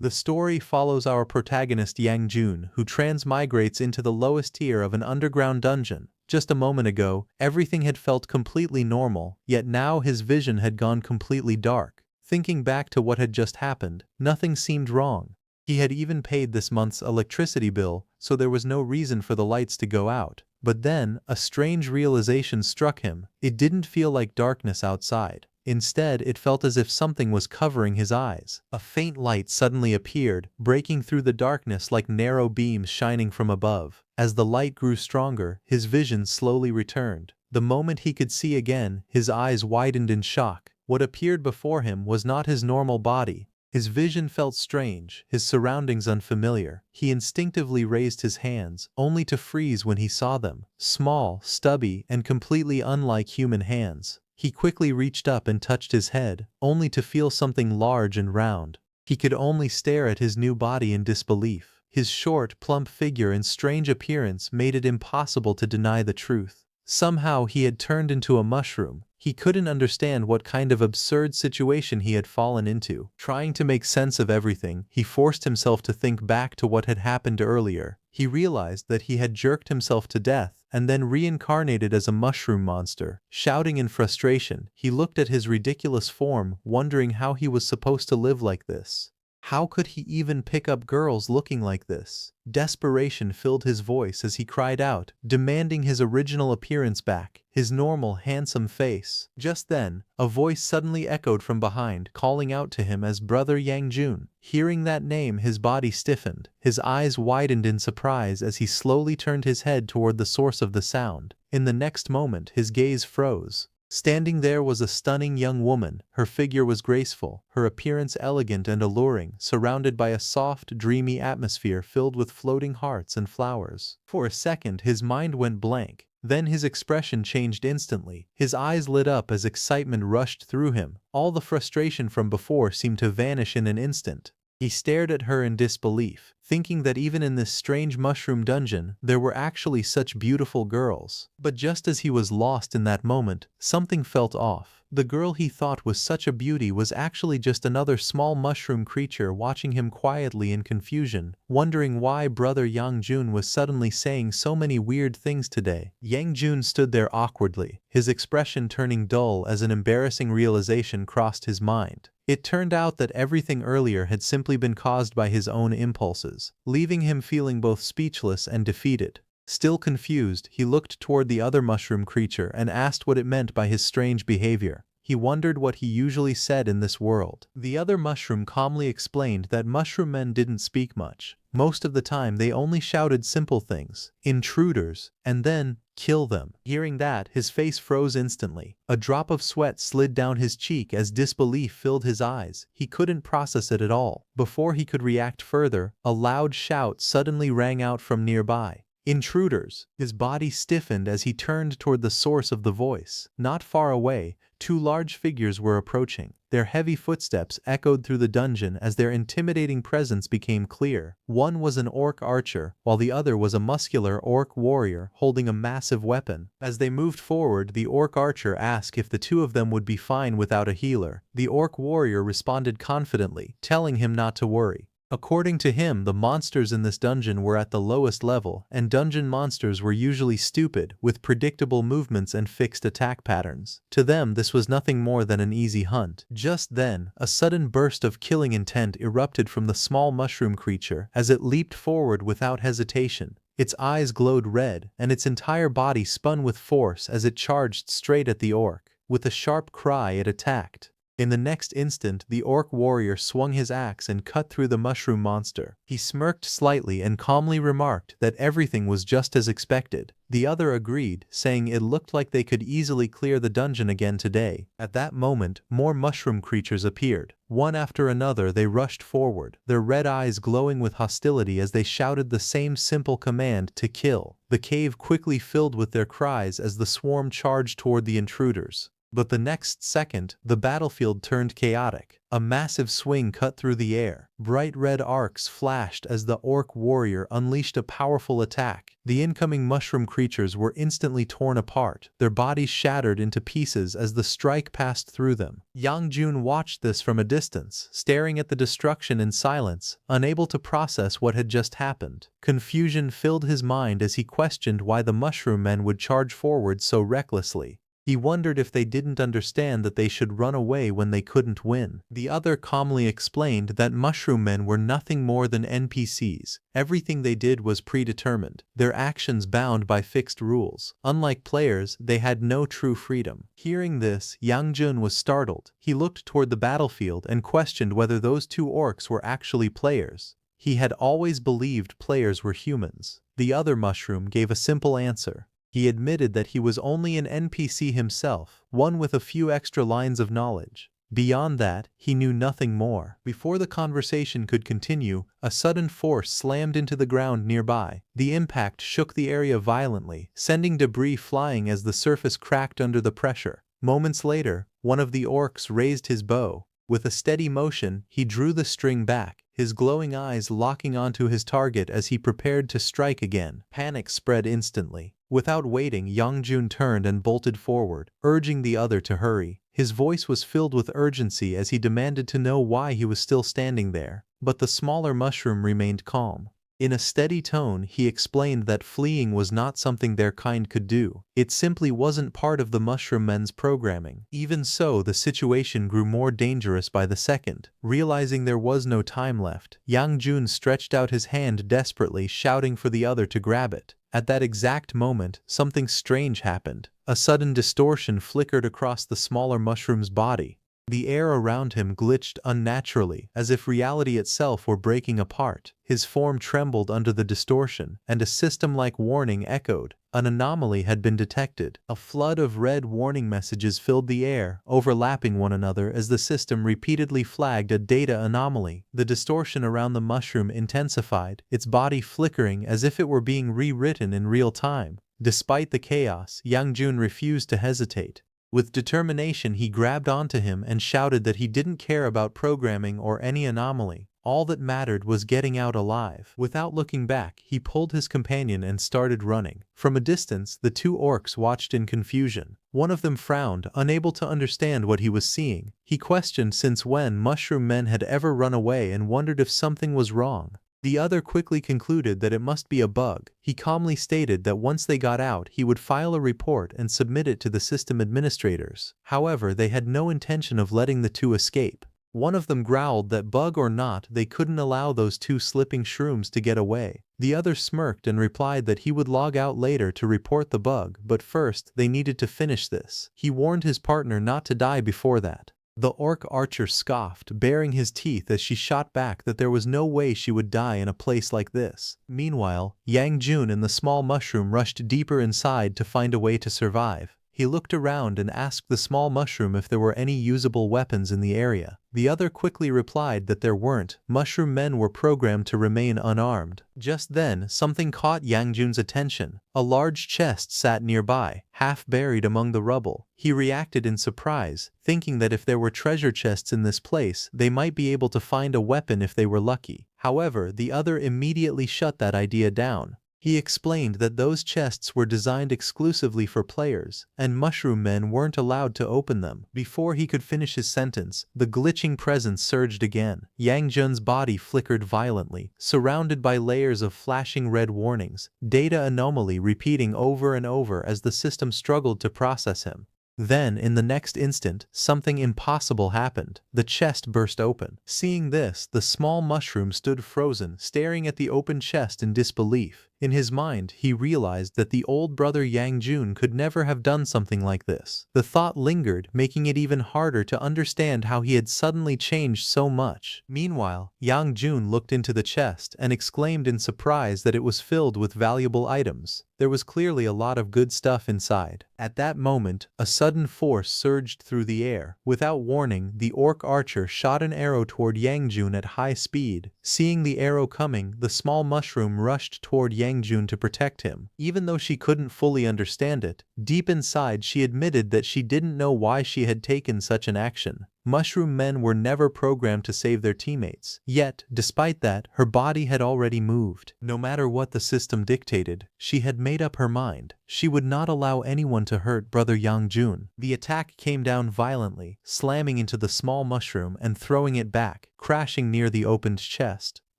The story follows our protagonist Yang Jun, who transmigrates into the lowest tier of an underground dungeon. Just a moment ago, everything had felt completely normal, yet now his vision had gone completely dark. Thinking back to what had just happened, nothing seemed wrong. He had even paid this month's electricity bill, so there was no reason for the lights to go out. But then, a strange realization struck him. It didn't feel like darkness outside. Instead, it felt as if something was covering his eyes. A faint light suddenly appeared, breaking through the darkness like narrow beams shining from above. As the light grew stronger, his vision slowly returned. The moment he could see again, his eyes widened in shock. What appeared before him was not his normal body. His vision felt strange, his surroundings unfamiliar. He instinctively raised his hands, only to freeze when he saw them. Small, stubby, and completely unlike human hands. He quickly reached up and touched his head, only to feel something large and round. He could only stare at his new body in disbelief. His short, plump figure and strange appearance made it impossible to deny the truth. Somehow he had turned into a mushroom. He couldn't understand what kind of absurd situation he had fallen into. Trying to make sense of everything, he forced himself to think back to what had happened earlier. He realized that he had jerked himself to death and then reincarnated as a mushroom monster. Shouting in frustration, he looked at his ridiculous form, wondering how he was supposed to live like this. How could he even pick up girls looking like this? Desperation filled his voice as he cried out, demanding his original appearance back, his normal, handsome face. Just then, a voice suddenly echoed from behind, calling out to him as Brother Yang Jun. Hearing that name, his body stiffened. His eyes widened in surprise as he slowly turned his head toward the source of the sound. In the next moment, his gaze froze. Standing there was a stunning young woman. Her figure was graceful, her appearance elegant and alluring, surrounded by a soft, dreamy atmosphere filled with floating hearts and flowers. For a second, his mind went blank. Then his expression changed instantly. His eyes lit up as excitement rushed through him. All the frustration from before seemed to vanish in an instant. He stared at her in disbelief, thinking that even in this strange mushroom dungeon, there were actually such beautiful girls. But just as he was lost in that moment, something felt off. The girl he thought was such a beauty was actually just another small mushroom creature watching him quietly in confusion, wondering why Brother Yang Jun was suddenly saying so many weird things today. Yang Jun stood there awkwardly, his expression turning dull as an embarrassing realization crossed his mind. It turned out that everything earlier had simply been caused by his own impulses, leaving him feeling both speechless and defeated. Still confused, he looked toward the other mushroom creature and asked what it meant by his strange behavior. He wondered what he usually said in this world. The other mushroom calmly explained that mushroom men didn't speak much. Most of the time they only shouted simple things, intruders, and then, kill them. Hearing that, his face froze instantly. A drop of sweat slid down his cheek as disbelief filled his eyes. He couldn't process it at all. Before he could react further, a loud shout suddenly rang out from nearby. Intruders! His body stiffened as he turned toward the source of the voice. Not far away, two large figures were approaching. Their heavy footsteps echoed through the dungeon as their intimidating presence became clear. One was an orc archer, while the other was a muscular orc warrior holding a massive weapon. As they moved forward, the orc archer asked if the two of them would be fine without a healer. The orc warrior responded confidently, telling him not to worry. According to him, the monsters in this dungeon were at the lowest level, and dungeon monsters were usually stupid, with predictable movements and fixed attack patterns. To them, this was nothing more than an easy hunt. Just then, a sudden burst of killing intent erupted from the small mushroom creature as it leaped forward without hesitation. Its eyes glowed red, and its entire body spun with force as it charged straight at the orc. With a sharp cry, it attacked. In the next instant, the orc warrior swung his axe and cut through the mushroom monster. He smirked slightly and calmly remarked that everything was just as expected. The other agreed, saying it looked like they could easily clear the dungeon again today. At that moment, more mushroom creatures appeared. One after another they rushed forward, their red eyes glowing with hostility as they shouted the same simple command to kill. The cave quickly filled with their cries as the swarm charged toward the intruders. But the next second, the battlefield turned chaotic. A massive swing cut through the air. Bright red arcs flashed as the orc warrior unleashed a powerful attack. The incoming mushroom creatures were instantly torn apart, their bodies shattered into pieces as the strike passed through them. Yang Jun watched this from a distance, staring at the destruction in silence, unable to process what had just happened. Confusion filled his mind as he questioned why the mushroom men would charge forward so recklessly. He wondered if they didn't understand that they should run away when they couldn't win. The other calmly explained that mushroom men were nothing more than NPCs. Everything they did was predetermined, their actions bound by fixed rules. Unlike players, they had no true freedom. Hearing this, Yang Jun was startled. He looked toward the battlefield and questioned whether those two orcs were actually players. He had always believed players were humans. The other mushroom gave a simple answer. He admitted that he was only an NPC himself, one with a few extra lines of knowledge. Beyond that, he knew nothing more. Before the conversation could continue, a sudden force slammed into the ground nearby. The impact shook the area violently, sending debris flying as the surface cracked under the pressure. Moments later, one of the orcs raised his bow. With a steady motion, he drew the string back, his glowing eyes locking onto his target as he prepared to strike again. Panic spread instantly. Without waiting, Yang Jun turned and bolted forward, urging the other to hurry. His voice was filled with urgency as he demanded to know why he was still standing there. But the smaller mushroom remained calm. In a steady tone, he explained that fleeing was not something their kind could do. It simply wasn't part of the mushroom men's programming. Even so, the situation grew more dangerous by the second. Realizing there was no time left, Yang Jun stretched out his hand desperately, shouting for the other to grab it. At that exact moment, something strange happened. A sudden distortion flickered across the smaller mushroom's body. The air around him glitched unnaturally, as if reality itself were breaking apart. His form trembled under the distortion, and a system-like warning echoed. An anomaly had been detected. A flood of red warning messages filled the air, overlapping one another as the system repeatedly flagged a data anomaly. The distortion around the mushroom intensified, its body flickering as if it were being rewritten in real time. Despite the chaos, Yang Jun refused to hesitate. With determination, he grabbed onto him and shouted that he didn't care about programming or any anomaly. All that mattered was getting out alive. Without looking back, he pulled his companion and started running. From a distance, the two orcs watched in confusion. One of them frowned, unable to understand what he was seeing. He questioned since when mushroom men had ever run away and wondered if something was wrong. The other quickly concluded that it must be a bug. He calmly stated that once they got out, he would file a report and submit it to the system administrators. However, they had no intention of letting the two escape. One of them growled that bug or not, they couldn't allow those two slipping shrooms to get away. The other smirked and replied that he would log out later to report the bug, but first, they needed to finish this. He warned his partner not to die before that. The orc archer scoffed, baring his teeth as she shot back that there was no way she would die in a place like this. Meanwhile, Yang Jun and the small mushroom rushed deeper inside to find a way to survive. He looked around and asked the small mushroom if there were any usable weapons in the area. The other quickly replied that there weren't. Mushroom men were programmed to remain unarmed. Just then, something caught Yang Jun's attention. A large chest sat nearby, half buried among the rubble. He reacted in surprise, thinking that if there were treasure chests in this place, they might be able to find a weapon if they were lucky. However, the other immediately shut that idea down. He explained that those chests were designed exclusively for players, and mushroom men weren't allowed to open them. Before he could finish his sentence, the glitching presence surged again. Yang Jun's body flickered violently, surrounded by layers of flashing red warnings, data anomaly repeating over and over as the system struggled to process him. Then, in the next instant, something impossible happened. The chest burst open. Seeing this, the small mushroom stood frozen, staring at the open chest in disbelief. In his mind, he realized that the old brother Yang Jun could never have done something like this. The thought lingered, making it even harder to understand how he had suddenly changed so much. Meanwhile, Yang Jun looked into the chest and exclaimed in surprise that it was filled with valuable items. There was clearly a lot of good stuff inside. At that moment, a sudden force surged through the air. Without warning, the orc archer shot an arrow toward Yang Jun at high speed. Seeing the arrow coming, the small mushroom rushed toward Yang Yang Jun to protect him. Even though she couldn't fully understand it, deep inside she admitted that she didn't know why she had taken such an action. Mushroom men were never programmed to save their teammates. Yet, despite that, her body had already moved. No matter what the system dictated, she had made up her mind. She would not allow anyone to hurt brother Yang Jun. The attack came down violently, slamming into the small mushroom and throwing it back, crashing near the opened chest.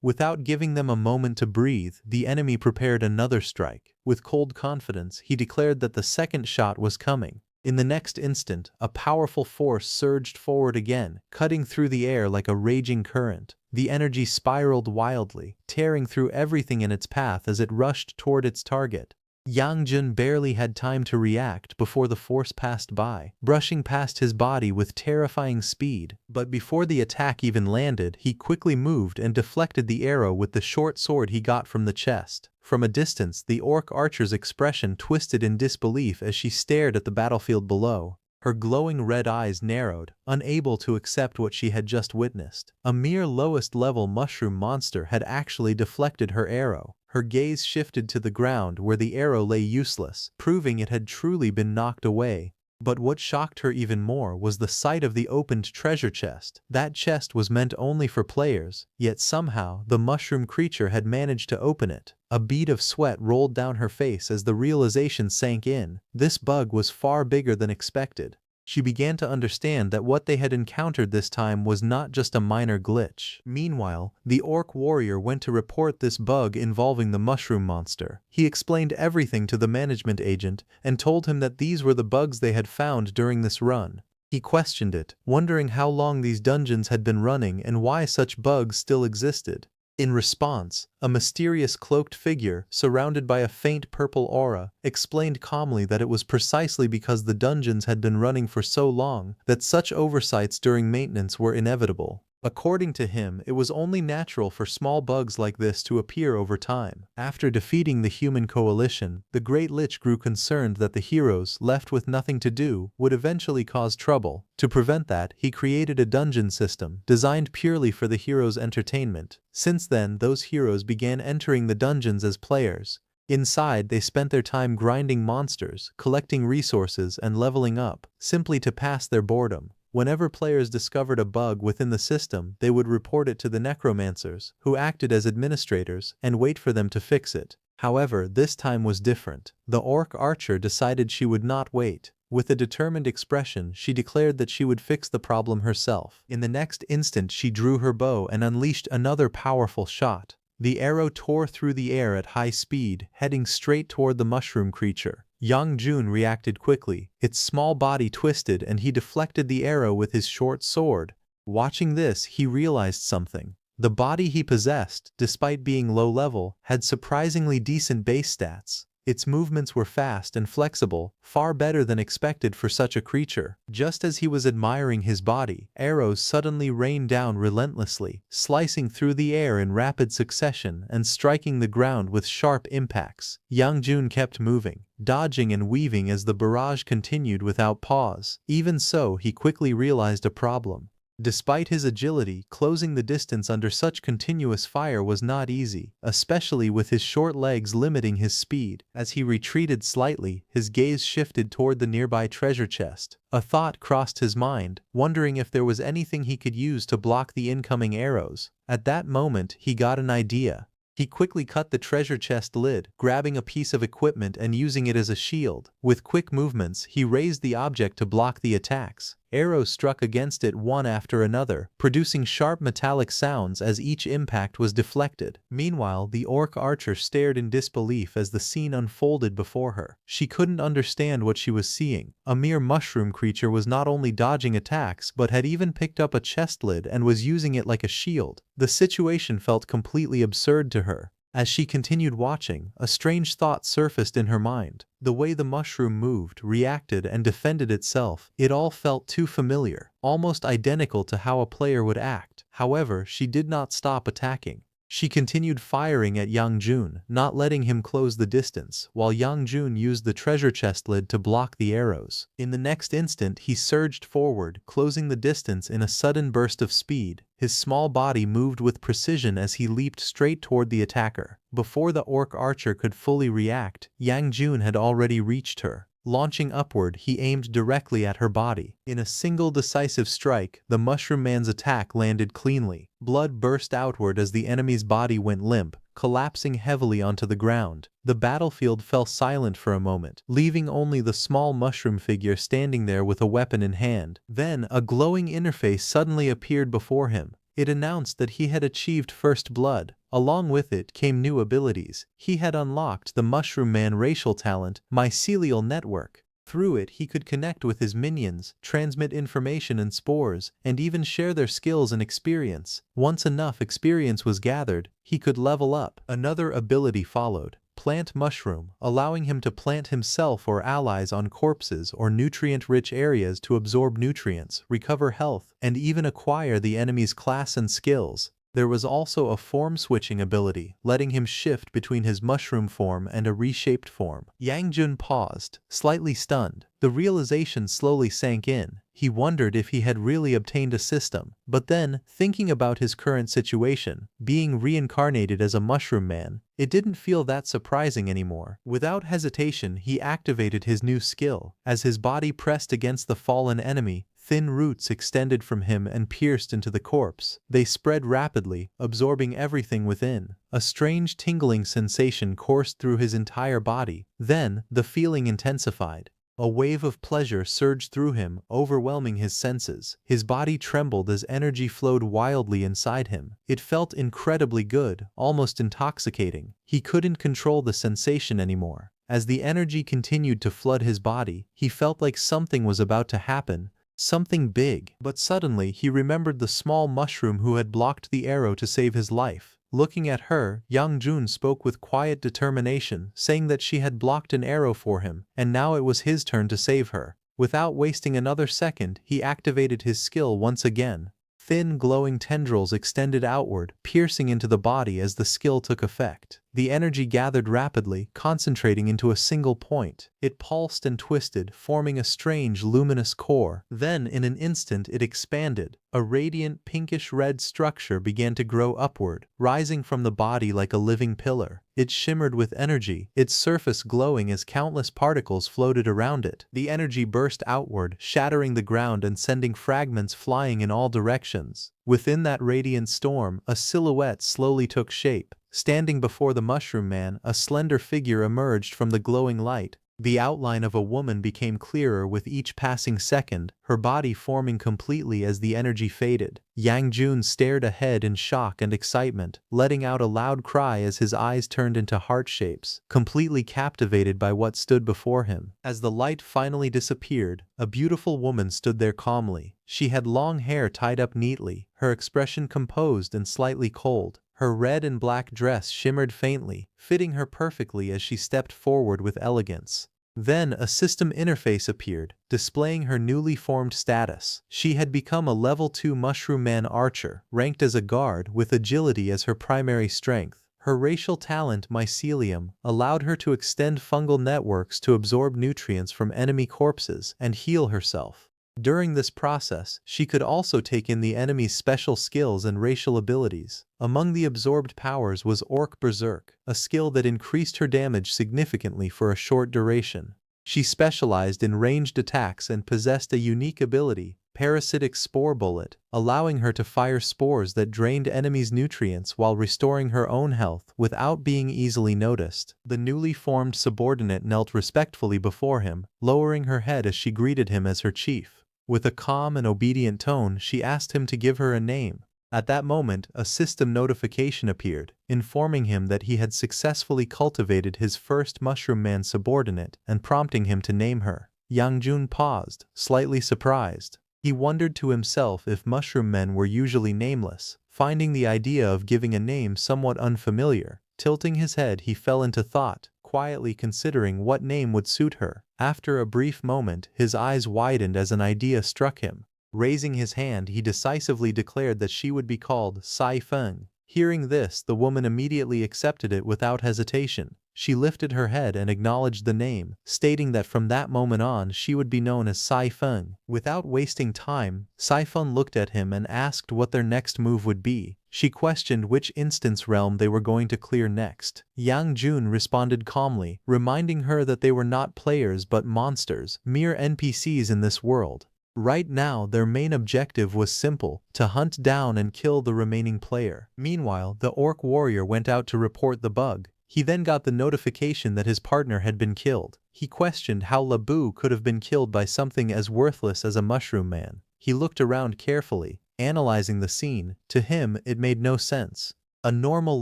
Without giving them a moment to breathe, the enemy prepared another strike. With cold confidence, he declared that the second shot was coming. In the next instant, a powerful force surged forward again, cutting through the air like a raging current. The energy spiraled wildly, tearing through everything in its path as it rushed toward its target. Yang Jun barely had time to react before the force passed by, brushing past his body with terrifying speed. But before the attack even landed, he quickly moved and deflected the arrow with the short sword he got from the chest. From a distance, the orc archer's expression twisted in disbelief as she stared at the battlefield below. Her glowing red eyes narrowed, unable to accept what she had just witnessed. A mere lowest-level mushroom monster had actually deflected her arrow. Her gaze shifted to the ground where the arrow lay useless, proving it had truly been knocked away. But what shocked her even more was the sight of the opened treasure chest. That chest was meant only for players, yet somehow the mushroom creature had managed to open it. A bead of sweat rolled down her face as the realization sank in. This bug was far bigger than expected. She began to understand that what they had encountered this time was not just a minor glitch. Meanwhile, the orc warrior went to report this bug involving the mushroom monster. He explained everything to the management agent and told him that these were the bugs they had found during this run. He questioned it, wondering how long these dungeons had been running and why such bugs still existed. In response, a mysterious cloaked figure, surrounded by a faint purple aura, explained calmly that it was precisely because the dungeons had been running for so long that such oversights during maintenance were inevitable. According to him, it was only natural for small bugs like this to appear over time. After defeating the human coalition, the Great Lich grew concerned that the heroes, left with nothing to do, would eventually cause trouble. To prevent that, he created a dungeon system, designed purely for the heroes' entertainment. Since then, those heroes began entering the dungeons as players. Inside, they spent their time grinding monsters, collecting resources, and leveling up, simply to pass their boredom. Whenever players discovered a bug within the system, they would report it to the necromancers, who acted as administrators, and wait for them to fix it. However, this time was different. The orc archer decided she would not wait. With a determined expression, she declared that she would fix the problem herself. In the next instant, she drew her bow and unleashed another powerful shot. The arrow tore through the air at high speed, heading straight toward the mushroom creature. Yang Jun reacted quickly. Its small body twisted and he deflected the arrow with his short sword. Watching this, he realized something. The body he possessed, despite being low level, had surprisingly decent base stats. Its movements were fast and flexible, far better than expected for such a creature. Just as he was admiring his body, arrows suddenly rained down relentlessly, slicing through the air in rapid succession and striking the ground with sharp impacts. Yang Jun kept moving, dodging and weaving as the barrage continued without pause. Even so, he quickly realized a problem. Despite his agility, closing the distance under such continuous fire was not easy, especially with his short legs limiting his speed. As he retreated slightly, his gaze shifted toward the nearby treasure chest. A thought crossed his mind, wondering if there was anything he could use to block the incoming arrows. At that moment, he got an idea. He quickly cut the treasure chest lid, grabbing a piece of equipment and using it as a shield. With quick movements, he raised the object to block the attacks. Arrows struck against it one after another, producing sharp metallic sounds as each impact was deflected. Meanwhile, the orc archer stared in disbelief as the scene unfolded before her. She couldn't understand what she was seeing. A mere mushroom creature was not only dodging attacks but had even picked up a chest lid and was using it like a shield. The situation felt completely absurd to her. As she continued watching, a strange thought surfaced in her mind. The way the mushroom moved, reacted, and defended itself, it all felt too familiar, almost identical to how a player would act. However, she did not stop attacking. She continued firing at Yang Jun, not letting him close the distance, while Yang Jun used the treasure chest lid to block the arrows. In the next instant he surged forward, closing the distance in a sudden burst of speed. His small body moved with precision as he leaped straight toward the attacker. Before the orc archer could fully react, Yang Jun had already reached her. Launching upward, he aimed directly at her body. In a single decisive strike, the Mushroom Man's attack landed cleanly. Blood burst outward as the enemy's body went limp, collapsing heavily onto the ground. The battlefield fell silent for a moment, leaving only the small mushroom figure standing there with a weapon in hand. Then, a glowing interface suddenly appeared before him. It announced that he had achieved first blood. Along with it came new abilities. He had unlocked the Mushroom Man racial talent, Mycelial Network. Through it he could connect with his minions, transmit information and spores, and even share their skills and experience. Once enough experience was gathered, he could level up. Another ability followed. Plant Mushroom, allowing him to plant himself or allies on corpses or nutrient-rich areas to absorb nutrients, recover health, and even acquire the enemy's class and skills. There was also a form-switching ability, letting him shift between his mushroom form and a reshaped form. Yang Jun paused, slightly stunned. The realization slowly sank in. He wondered if he had really obtained a system. But then, thinking about his current situation, being reincarnated as a mushroom man, it didn't feel that surprising anymore. Without hesitation, he activated his new skill. As his body pressed against the fallen enemy, thin roots extended from him and pierced into the corpse. They spread rapidly, absorbing everything within. A strange tingling sensation coursed through his entire body. Then, the feeling intensified. A wave of pleasure surged through him, overwhelming his senses. His body trembled as energy flowed wildly inside him. It felt incredibly good, almost intoxicating. He couldn't control the sensation anymore. As the energy continued to flood his body, he felt like something was about to happen. Something big. But suddenly he remembered the small mushroom who had blocked the arrow to save his life. Looking at her, Yang Jun spoke with quiet determination, saying that she had blocked an arrow for him, and now it was his turn to save her. Without wasting another second, he activated his skill once again. Thin glowing tendrils extended outward, piercing into the body as the skill took effect. The energy gathered rapidly, concentrating into a single point. It pulsed and twisted, forming a strange luminous core. Then, in an instant, it expanded. A radiant pinkish-red structure began to grow upward, rising from the body like a living pillar. It shimmered with energy, its surface glowing as countless particles floated around it. The energy burst outward, shattering the ground and sending fragments flying in all directions. Within that radiant storm, a silhouette slowly took shape. Standing before the Mushroom Man, a slender figure emerged from the glowing light. The outline of a woman became clearer with each passing second, her body forming completely as the energy faded. Yang Jun stared ahead in shock and excitement, letting out a loud cry as his eyes turned into heart shapes, completely captivated by what stood before him. As the light finally disappeared, a beautiful woman stood there calmly. She had long hair tied up neatly, her expression composed and slightly cold. Her red and black dress shimmered faintly, fitting her perfectly as she stepped forward with elegance. Then a system interface appeared, displaying her newly formed status. She had become a level 2 Mushroom Man archer, ranked as a guard with agility as her primary strength. Her racial talent, Mycelium, allowed her to extend fungal networks to absorb nutrients from enemy corpses and heal herself. During this process, she could also take in the enemy's special skills and racial abilities. Among the absorbed powers was Orc Berserk, a skill that increased her damage significantly for a short duration. She specialized in ranged attacks and possessed a unique ability, Parasitic Spore Bullet, allowing her to fire spores that drained enemies' nutrients while restoring her own health without being easily noticed. The newly formed subordinate knelt respectfully before him, lowering her head as she greeted him as her chief. With a calm and obedient tone, she asked him to give her a name. At that moment, a system notification appeared, informing him that he had successfully cultivated his first Mushroom Man subordinate and prompting him to name her. Yang Jun paused, slightly surprised. He wondered to himself if mushroom men were usually nameless, finding the idea of giving a name somewhat unfamiliar. Tilting his head, he fell into thought, quietly considering what name would suit her. After a brief moment, his eyes widened as an idea struck him. Raising his hand, he decisively declared that she would be called Sai Feng. Hearing this, the woman immediately accepted it without hesitation. She lifted her head and acknowledged the name, stating that from that moment on she would be known as Sai Feng. Without wasting time, Sai Feng looked at him and asked what their next move would be. She questioned which instance realm they were going to clear next. Yang Jun responded calmly, reminding her that they were not players but monsters, mere NPCs in this world. Right now, their main objective was simple: to hunt down and kill the remaining player. Meanwhile, the orc warrior went out to report the bug. He then got the notification that his partner had been killed. He questioned how Labu could have been killed by something as worthless as a mushroom man. He looked around carefully, analyzing the scene. To him, it made no sense. A normal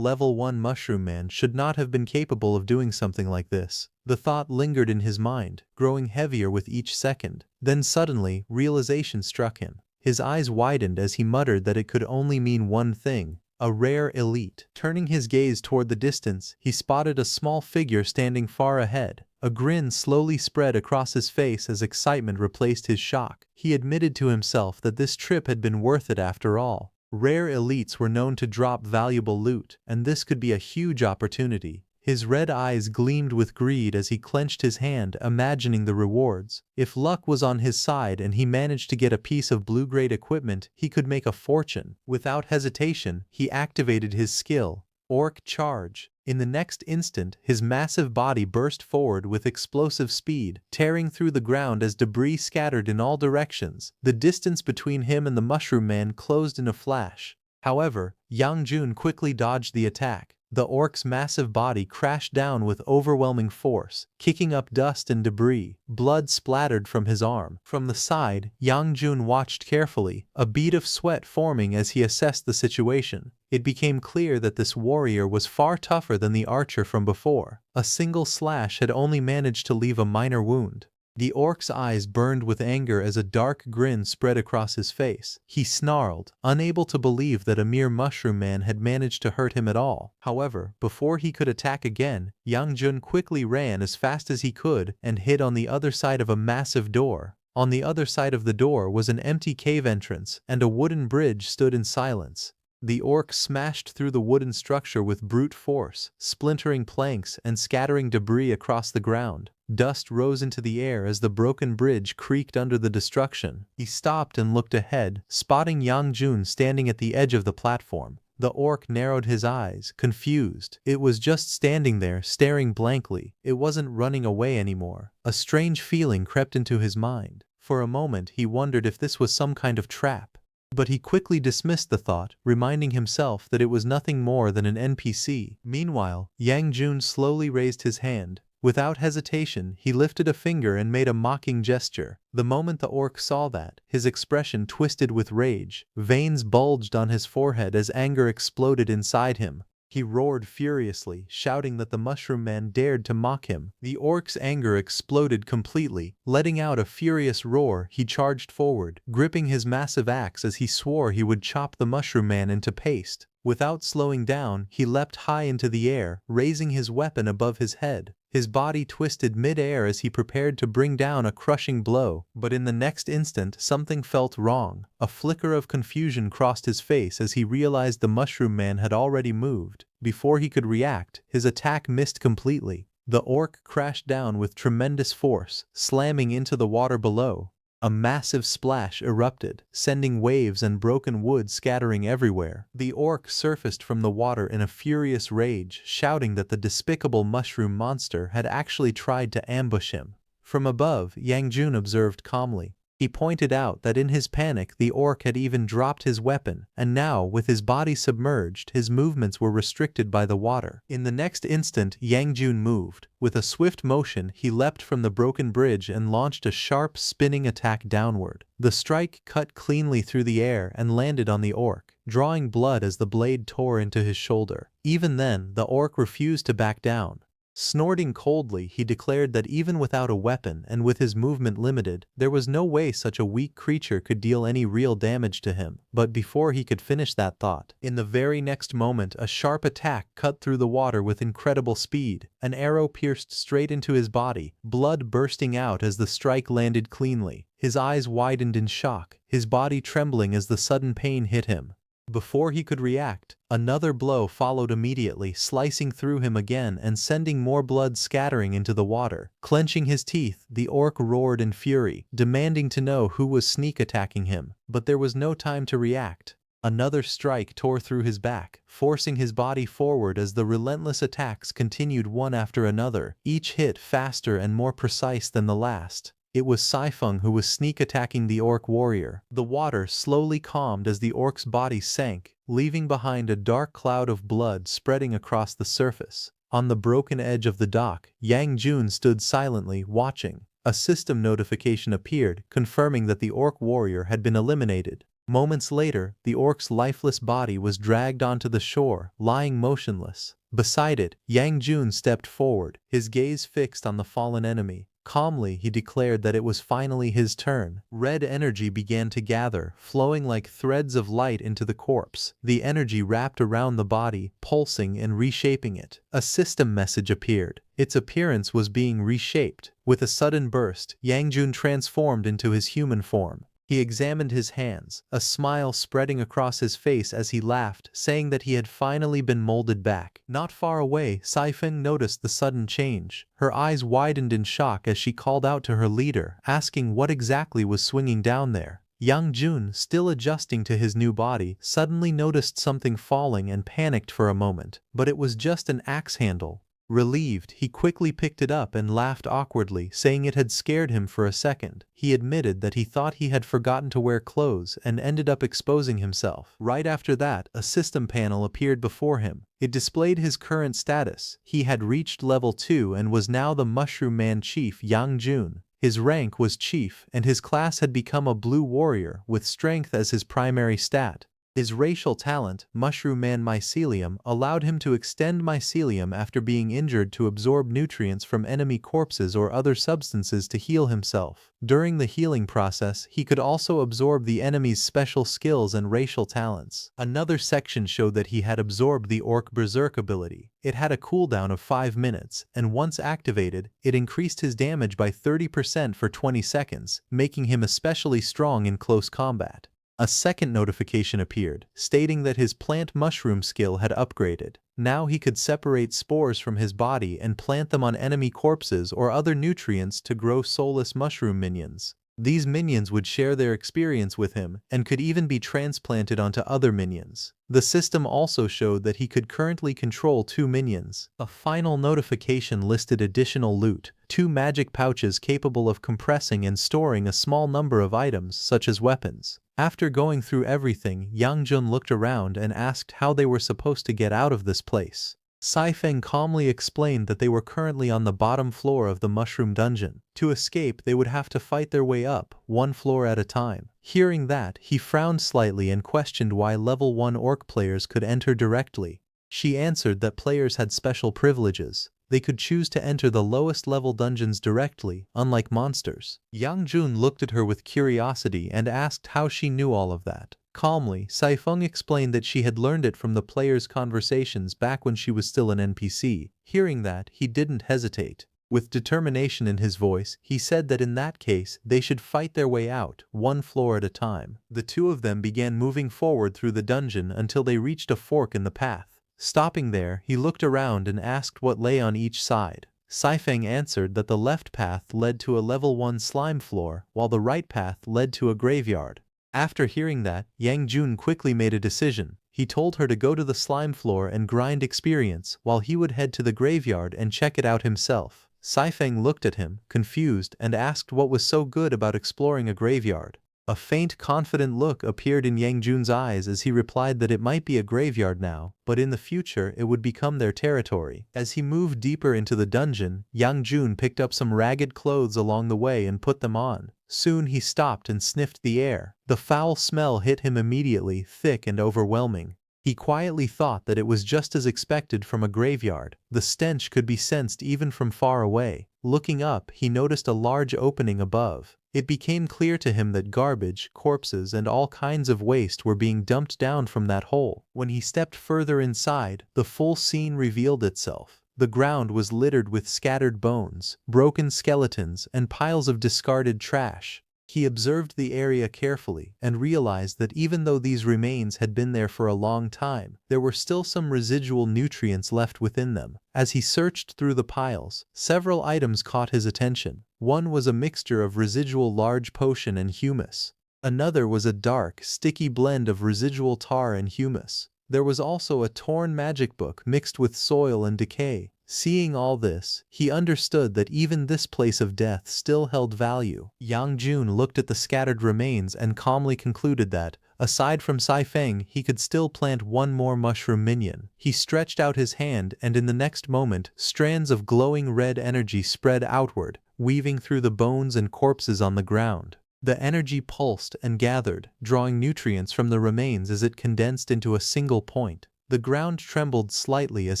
level 1 mushroom man should not have been capable of doing something like this. The thought lingered in his mind, growing heavier with each second. Then suddenly, realization struck him. His eyes widened as he muttered that it could only mean one thing: a rare elite. Turning his gaze toward the distance, he spotted a small figure standing far ahead. A grin slowly spread across his face as excitement replaced his shock. He admitted to himself that this trip had been worth it after all. Rare elites were known to drop valuable loot, and this could be a huge opportunity. His red eyes gleamed with greed as he clenched his hand, imagining the rewards. If luck was on his side and he managed to get a piece of blue-grade equipment, he could make a fortune. Without hesitation, he activated his skill, Orc Charge. In the next instant, his massive body burst forward with explosive speed, tearing through the ground as debris scattered in all directions. The distance between him and the Mushroom Man closed in a flash. However, Yang Jun quickly dodged the attack. The orc's massive body crashed down with overwhelming force, kicking up dust and debris. Blood splattered from his arm. From the side, Yang Jun watched carefully, a bead of sweat forming as he assessed the situation. It became clear that this warrior was far tougher than the archer from before. A single slash had only managed to leave a minor wound. The orc's eyes burned with anger as a dark grin spread across his face. He snarled, unable to believe that a mere mushroom man had managed to hurt him at all. However, before he could attack again, Yang Jun quickly ran as fast as he could and hid on the other side of a massive door. On the other side of the door was an empty cave entrance, and a wooden bridge stood in silence. The orc smashed through the wooden structure with brute force, splintering planks and scattering debris across the ground. Dust rose into the air as the broken bridge creaked under the destruction. He stopped and looked ahead, spotting Yang Jun standing at the edge of the platform. The orc narrowed his eyes, confused. It was just standing there, staring blankly. It wasn't running away anymore. A strange feeling crept into his mind. For a moment, he wondered if this was some kind of trap. But he quickly dismissed the thought, reminding himself that it was nothing more than an NPC. Meanwhile, Yang Jun slowly raised his hand. Without hesitation, he lifted a finger and made a mocking gesture. The moment the orc saw that, his expression twisted with rage. Veins bulged on his forehead as anger exploded inside him. He roared furiously, shouting that the Mushroom Man dared to mock him. The orc's anger exploded completely. Letting out a furious roar, he charged forward, gripping his massive axe as he swore he would chop the Mushroom Man into paste. Without slowing down, he leapt high into the air, raising his weapon above his head. His body twisted mid-air as he prepared to bring down a crushing blow. But in the next instant, something felt wrong. A flicker of confusion crossed his face as he realized the Mushroom Man had already moved. Before he could react, his attack missed completely. The orc crashed down with tremendous force, slamming into the water below. A massive splash erupted, sending waves and broken wood scattering everywhere. The orc surfaced from the water in a furious rage, shouting that the despicable mushroom monster had actually tried to ambush him. From above, Yang Jun observed calmly. He pointed out that in his panic the orc had even dropped his weapon, and now, with his body submerged, his movements were restricted by the water. In the next instant, Yang Jun moved. With a swift motion, he leapt from the broken bridge and launched a sharp, spinning attack downward. The strike cut cleanly through the air and landed on the orc, drawing blood as the blade tore into his shoulder. Even then, the orc refused to back down. Snorting coldly, he declared that even without a weapon and with his movement limited, there was no way such a weak creature could deal any real damage to him. But before he could finish that thought, in the very next moment a sharp attack cut through the water with incredible speed. An arrow pierced straight into his body, blood bursting out as the strike landed cleanly. His eyes widened in shock, his body trembling as the sudden pain hit him. Before he could react, another blow followed immediately, slicing through him again and sending more blood scattering into the water. Clenching his teeth, the orc roared in fury, demanding to know who was sneak attacking him. But there was no time to react. Another strike tore through his back, forcing his body forward as the relentless attacks continued one after another, each hit faster and more precise than the last. It was Saifeng who was sneak attacking the orc warrior. The water slowly calmed as the orc's body sank, leaving behind a dark cloud of blood spreading across the surface. On the broken edge of the dock, Yang Jun stood silently, watching. A system notification appeared, confirming that the orc warrior had been eliminated. Moments later, the orc's lifeless body was dragged onto the shore, lying motionless. Beside it, Yang Jun stepped forward, his gaze fixed on the fallen enemy. Calmly, he declared that it was finally his turn. Red energy began to gather, flowing like threads of light into the corpse. The energy wrapped around the body, pulsing and reshaping it. A system message appeared. Its appearance was being reshaped. With a sudden burst, Yang Jun transformed into his human form. He examined his hands, a smile spreading across his face as he laughed, saying that he had finally been molded back. Not far away, Saifeng noticed the sudden change. Her eyes widened in shock as she called out to her leader, asking what exactly was swinging down there. Yang Jun, still adjusting to his new body, suddenly noticed something falling and panicked for a moment, but it was just an axe handle. Relieved, he quickly picked it up and laughed awkwardly, saying it had scared him for a second. He admitted that he thought he had forgotten to wear clothes and ended up exposing himself. Right after that, a system panel appeared before him. It displayed his current status. He had reached level 2 and was now the Mushroom Man Chief Yang Jun. His rank was Chief, and his class had become a Blue Warrior, with Strength as his primary stat. His racial talent, Mushroom Man Mycelium, allowed him to extend mycelium after being injured to absorb nutrients from enemy corpses or other substances to heal himself. During the healing process, he could also absorb the enemy's special skills and racial talents. Another section showed that he had absorbed the Orc Berserk ability. It had a cooldown of 5 minutes, and once activated, it increased his damage by 30% for 20 seconds, making him especially strong in close combat. A second notification appeared, stating that his plant mushroom skill had upgraded. Now he could separate spores from his body and plant them on enemy corpses or other nutrients to grow soulless mushroom minions. These minions would share their experience with him and could even be transplanted onto other minions. The system also showed that he could currently control 2 minions. A final notification listed additional loot, 2 magic pouches capable of compressing and storing a small number of items such as weapons. After going through everything, Yang Jun looked around and asked how they were supposed to get out of this place. Saifeng calmly explained that they were currently on the bottom floor of the mushroom dungeon. To escape, they would have to fight their way up, 1 floor at a time. Hearing that, he frowned slightly and questioned why level 1 orc players could enter directly. She answered that players had special privileges. They could choose to enter the lowest level dungeons directly, unlike monsters. Yang Jun looked at her with curiosity and asked how she knew all of that. Calmly, Saifeng explained that she had learned it from the players' conversations back when she was still an NPC. Hearing that, he didn't hesitate. With determination in his voice, he said that in that case, they should fight their way out, 1 floor at a time. The two of them began moving forward through the dungeon until they reached a fork in the path. Stopping there, he looked around and asked what lay on each side. Saifeng answered that the left path led to a level 1 slime floor, while the right path led to a graveyard. After hearing that, Yang Jun quickly made a decision. He told her to go to the slime floor and grind experience, while he would head to the graveyard and check it out himself. Saifeng looked at him, confused, and asked what was so good about exploring a graveyard. A faint, confident look appeared in Yang Jun's eyes as he replied that it might be a graveyard now, but in the future it would become their territory. As he moved deeper into the dungeon, Yang Jun picked up some ragged clothes along the way and put them on. Soon he stopped and sniffed the air. The foul smell hit him immediately, thick and overwhelming. He quietly thought that it was just as expected from a graveyard. The stench could be sensed even from far away. Looking up, he noticed a large opening above. It became clear to him that garbage, corpses, and all kinds of waste were being dumped down from that hole. When he stepped further inside, the full scene revealed itself. The ground was littered with scattered bones, broken skeletons, and piles of discarded trash. He observed the area carefully and realized that even though these remains had been there for a long time, there were still some residual nutrients left within them. As he searched through the piles, several items caught his attention. One was a mixture of residual large potion and humus. Another was a dark, sticky blend of residual tar and humus. There was also a torn magic book mixed with soil and decay. Seeing all this, he understood that even this place of death still held value. Yang Jun looked at the scattered remains and calmly concluded that, aside from Sai Feng, he could still plant one more mushroom minion. He stretched out his hand and in the next moment, strands of glowing red energy spread outward, weaving through the bones and corpses on the ground. The energy pulsed and gathered, drawing nutrients from the remains as it condensed into a single point. The ground trembled slightly as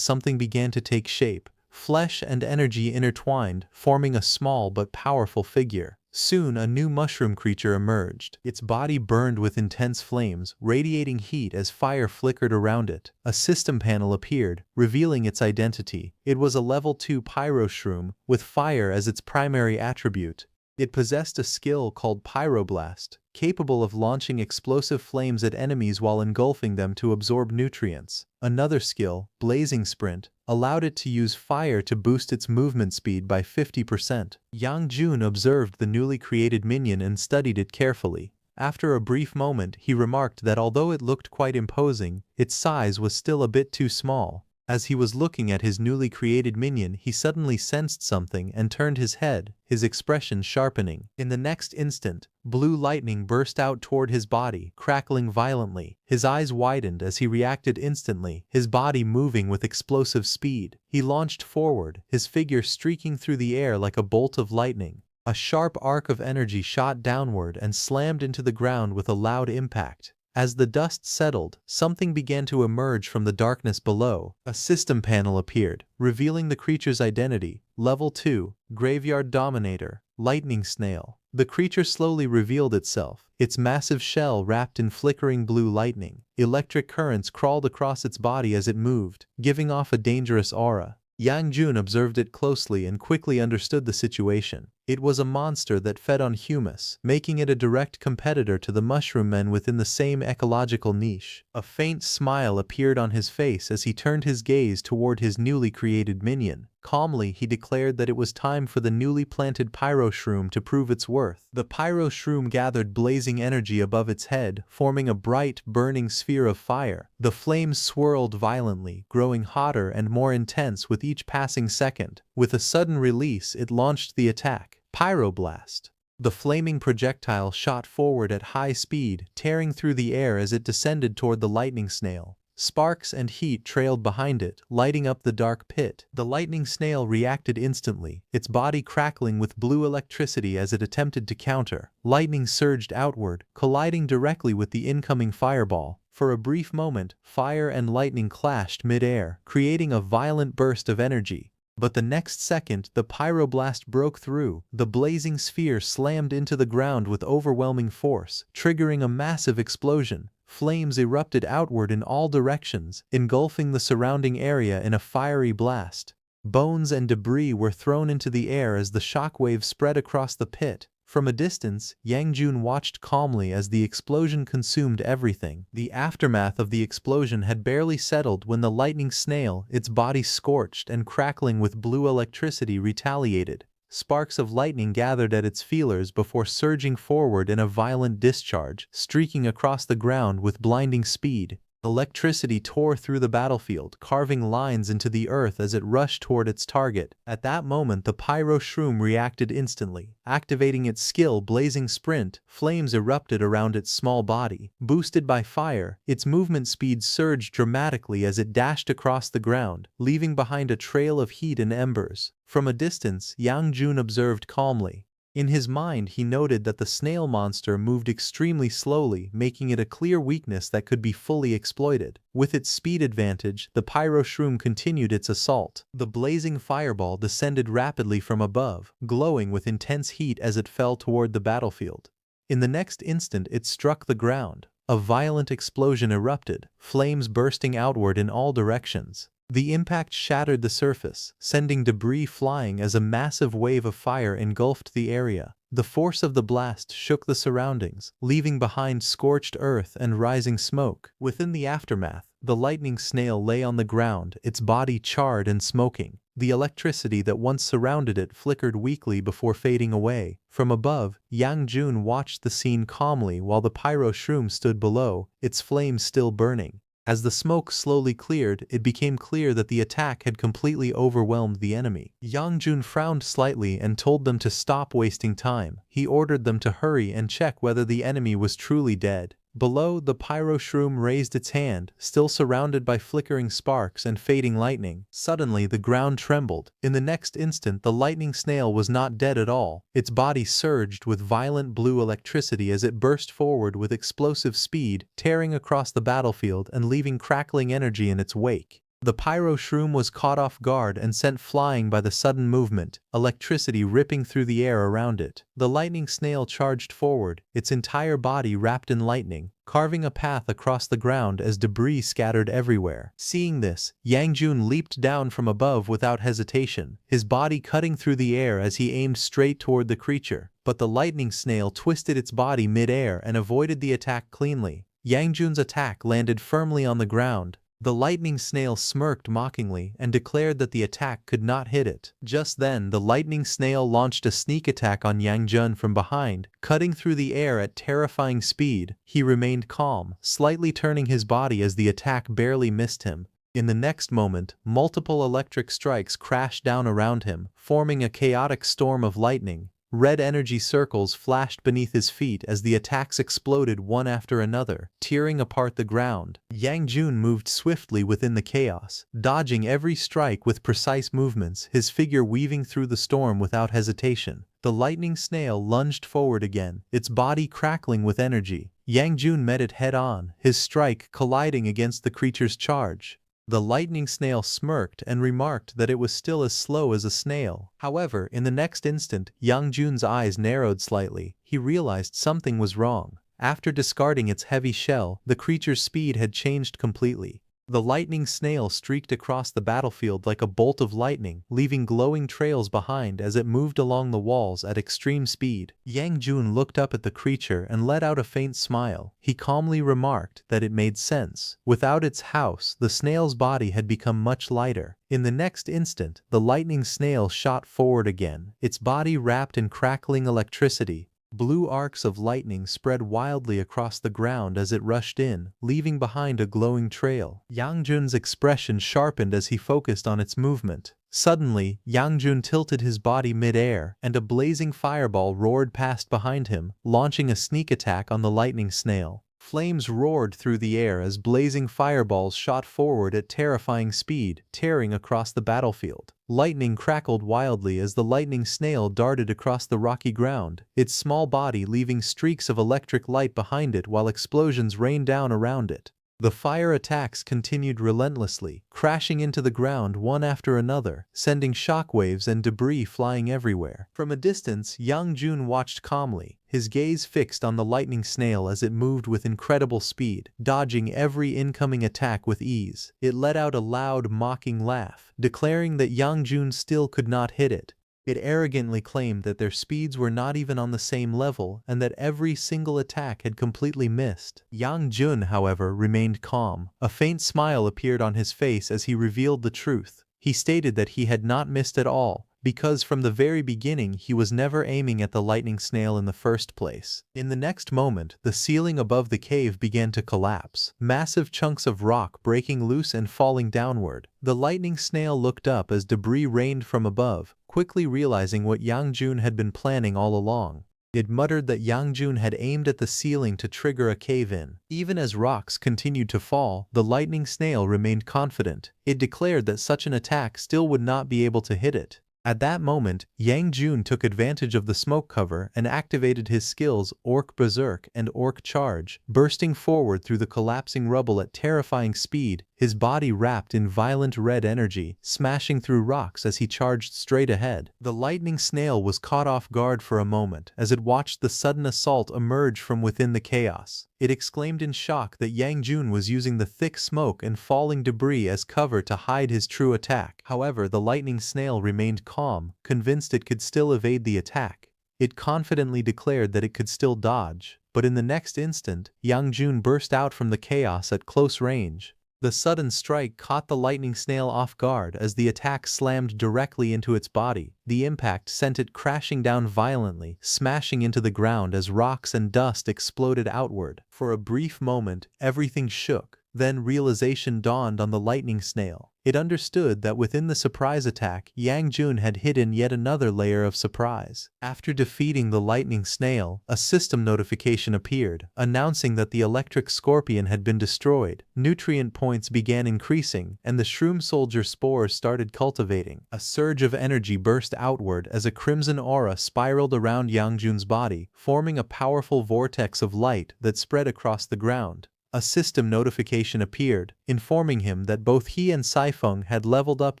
something began to take shape. Flesh and energy intertwined, forming a small but powerful figure. Soon a new mushroom creature emerged. Its body burned with intense flames, radiating heat as fire flickered around it. A system panel appeared, revealing its identity. It was a level 2 pyro shroom, with fire as its primary attribute. It possessed a skill called Pyroblast, capable of launching explosive flames at enemies while engulfing them to absorb nutrients. Another skill, Blazing Sprint, allowed it to use fire to boost its movement speed by 50%. Yang Jun observed the newly created minion and studied it carefully. After a brief moment, he remarked that although it looked quite imposing, its size was still a bit too small. As he was looking at his newly created minion, he suddenly sensed something and turned his head, his expression sharpening. In the next instant, blue lightning burst out toward his body, crackling violently. His eyes widened as he reacted instantly, his body moving with explosive speed. He launched forward, his figure streaking through the air like a bolt of lightning. A sharp arc of energy shot downward and slammed into the ground with a loud impact. As the dust settled, something began to emerge from the darkness below. A system panel appeared, revealing the creature's identity. Level 2, Graveyard Dominator, Lightning Snail. The creature slowly revealed itself, its massive shell wrapped in flickering blue lightning. Electric currents crawled across its body as it moved, giving off a dangerous aura. Yang Jun observed it closely and quickly understood the situation. It was a monster that fed on humus, making it a direct competitor to the mushroom men within the same ecological niche. A faint smile appeared on his face as he turned his gaze toward his newly created minion. Calmly, he declared that it was time for the newly planted pyro shroom to prove its worth. The pyro shroom gathered blazing energy above its head, forming a bright, burning sphere of fire. The flames swirled violently, growing hotter and more intense with each passing second. With a sudden release, it launched the attack. Pyroblast. The flaming projectile shot forward at high speed, tearing through the air as it descended toward the lightning snail. Sparks and heat trailed behind it, lighting up the dark pit. The lightning snail reacted instantly, its body crackling with blue electricity as it attempted to counter. Lightning surged outward, colliding directly with the incoming fireball. For a brief moment, fire and lightning clashed mid-air, creating a violent burst of energy. But the next second, the pyroblast broke through. The blazing sphere slammed into the ground with overwhelming force, triggering a massive explosion. Flames erupted outward in all directions, engulfing the surrounding area in a fiery blast. Bones and debris were thrown into the air as the shockwave spread across the pit. From a distance, Yang Jun watched calmly as the explosion consumed everything. The aftermath of the explosion had barely settled when the lightning snail, its body scorched and crackling with blue electricity, retaliated. Sparks of lightning gathered at its feelers before surging forward in a violent discharge, streaking across the ground with blinding speed. Electricity tore through the battlefield, carving lines into the earth as it rushed toward its target. At that moment, the pyro shroom reacted instantly. Activating its skill Blazing Sprint, flames erupted around its small body. Boosted by fire, its movement speed surged dramatically as it dashed across the ground, leaving behind a trail of heat and embers. From a distance, Yang Jun observed calmly. In his mind, he noted that the snail monster moved extremely slowly, making it a clear weakness that could be fully exploited. With its speed advantage, the pyro shroom continued its assault. The blazing fireball descended rapidly from above, glowing with intense heat as it fell toward the battlefield. In the next instant, it struck the ground. A violent explosion erupted, flames bursting outward in all directions. The impact shattered the surface, sending debris flying as a massive wave of fire engulfed the area. The force of the blast shook the surroundings, leaving behind scorched earth and rising smoke. Within the aftermath, the lightning snail lay on the ground, its body charred and smoking. The electricity that once surrounded it flickered weakly before fading away. From above, Yang Jun watched the scene calmly while the pyro shroom stood below, its flames still burning. As the smoke slowly cleared, it became clear that the attack had completely overwhelmed the enemy. Yang Jun frowned slightly and told them to stop wasting time. He ordered them to hurry and check whether the enemy was truly dead. Below, the pyro shroom raised its hand, still surrounded by flickering sparks and fading lightning. Suddenly, the ground trembled. In the next instant, the lightning snail was not dead at all. Its body surged with violent blue electricity as it burst forward with explosive speed, tearing across the battlefield and leaving crackling energy in its wake. The pyro shroom was caught off guard and sent flying by the sudden movement, electricity ripping through the air around it. The lightning snail charged forward, its entire body wrapped in lightning, carving a path across the ground as debris scattered everywhere. Seeing this, Yang Jun leaped down from above without hesitation, his body cutting through the air as he aimed straight toward the creature. But the lightning snail twisted its body mid-air and avoided the attack cleanly. Yang Jun's attack landed firmly on the ground. The lightning snail smirked mockingly and declared that the attack could not hit it. Just then, the lightning snail launched a sneak attack on Yang Jun from behind, cutting through the air at terrifying speed. He remained calm, slightly turning his body as the attack barely missed him. In the next moment, multiple electric strikes crashed down around him, forming a chaotic storm of lightning. Red energy circles flashed beneath his feet as the attacks exploded one after another, tearing apart the ground. Yang Jun moved swiftly within the chaos, dodging every strike with precise movements, his figure weaving through the storm without hesitation. The lightning snail lunged forward again, its body crackling with energy. Yang Jun met it head-on, his strike colliding against the creature's charge. The lightning snail smirked and remarked that it was still as slow as a snail. However, in the next instant, Yang Jun's eyes narrowed slightly. He realized something was wrong. After discarding its heavy shell, the creature's speed had changed completely. The lightning snail streaked across the battlefield like a bolt of lightning, leaving glowing trails behind as it moved along the walls at extreme speed. Yang Jun looked up at the creature and let out a faint smile. He calmly remarked that it made sense. Without its house, the snail's body had become much lighter. In the next instant, the lightning snail shot forward again, its body wrapped in crackling electricity. Blue arcs of lightning spread wildly across the ground as it rushed in, leaving behind a glowing trail. Yang Jun's expression sharpened as he focused on its movement. Suddenly, Yang Jun tilted his body mid-air, and a blazing fireball roared past behind him, launching a sneak attack on the lightning snail. Flames roared through the air as blazing fireballs shot forward at terrifying speed, tearing across the battlefield. Lightning crackled wildly as the lightning snail darted across the rocky ground, its small body leaving streaks of electric light behind it while explosions rained down around it. The fire attacks continued relentlessly, crashing into the ground one after another, sending shockwaves and debris flying everywhere. From a distance, Yang Jun watched calmly, his gaze fixed on the lightning snail as it moved with incredible speed, dodging every incoming attack with ease. It let out a loud, mocking laugh, declaring that Yang Jun still could not hit it. It arrogantly claimed that their speeds were not even on the same level and that every single attack had completely missed. Yang Jun, however, remained calm. A faint smile appeared on his face as he revealed the truth. He stated that he had not missed at all, because from the very beginning he was never aiming at the lightning snail in the first place. In the next moment, the ceiling above the cave began to collapse, massive chunks of rock breaking loose and falling downward. The lightning snail looked up as debris rained from above, quickly realizing what Yang Jun had been planning all along. It muttered that Yang Jun had aimed at the ceiling to trigger a cave-in. Even as rocks continued to fall, the lightning snail remained confident. It declared that such an attack still would not be able to hit it. At that moment, Yang Jun took advantage of the smoke cover and activated his skills Orc Berserk and Orc Charge, bursting forward through the collapsing rubble at terrifying speed, his body wrapped in violent red energy, smashing through rocks as he charged straight ahead. The lightning snail was caught off guard for a moment as it watched the sudden assault emerge from within the chaos. It exclaimed in shock that Yang Jun was using the thick smoke and falling debris as cover to hide his true attack. However, the lightning snail remained calm, convinced it could still evade the attack. It confidently declared that it could still dodge, but in the next instant, Yang Jun burst out from the chaos at close range. The sudden strike caught the lightning snail off guard as the attack slammed directly into its body. The impact sent it crashing down violently, smashing into the ground as rocks and dust exploded outward. For a brief moment, everything shook. Then realization dawned on the lightning snail. It understood that within the surprise attack, Yang Jun had hidden yet another layer of surprise. After defeating the lightning snail, a system notification appeared, announcing that the electric scorpion had been destroyed. Nutrient points began increasing, and the shroom soldier spores started cultivating. A surge of energy burst outward as a crimson aura spiraled around Yang Jun's body, forming a powerful vortex of light that spread across the ground. A system notification appeared, informing him that both he and Saifeng had leveled up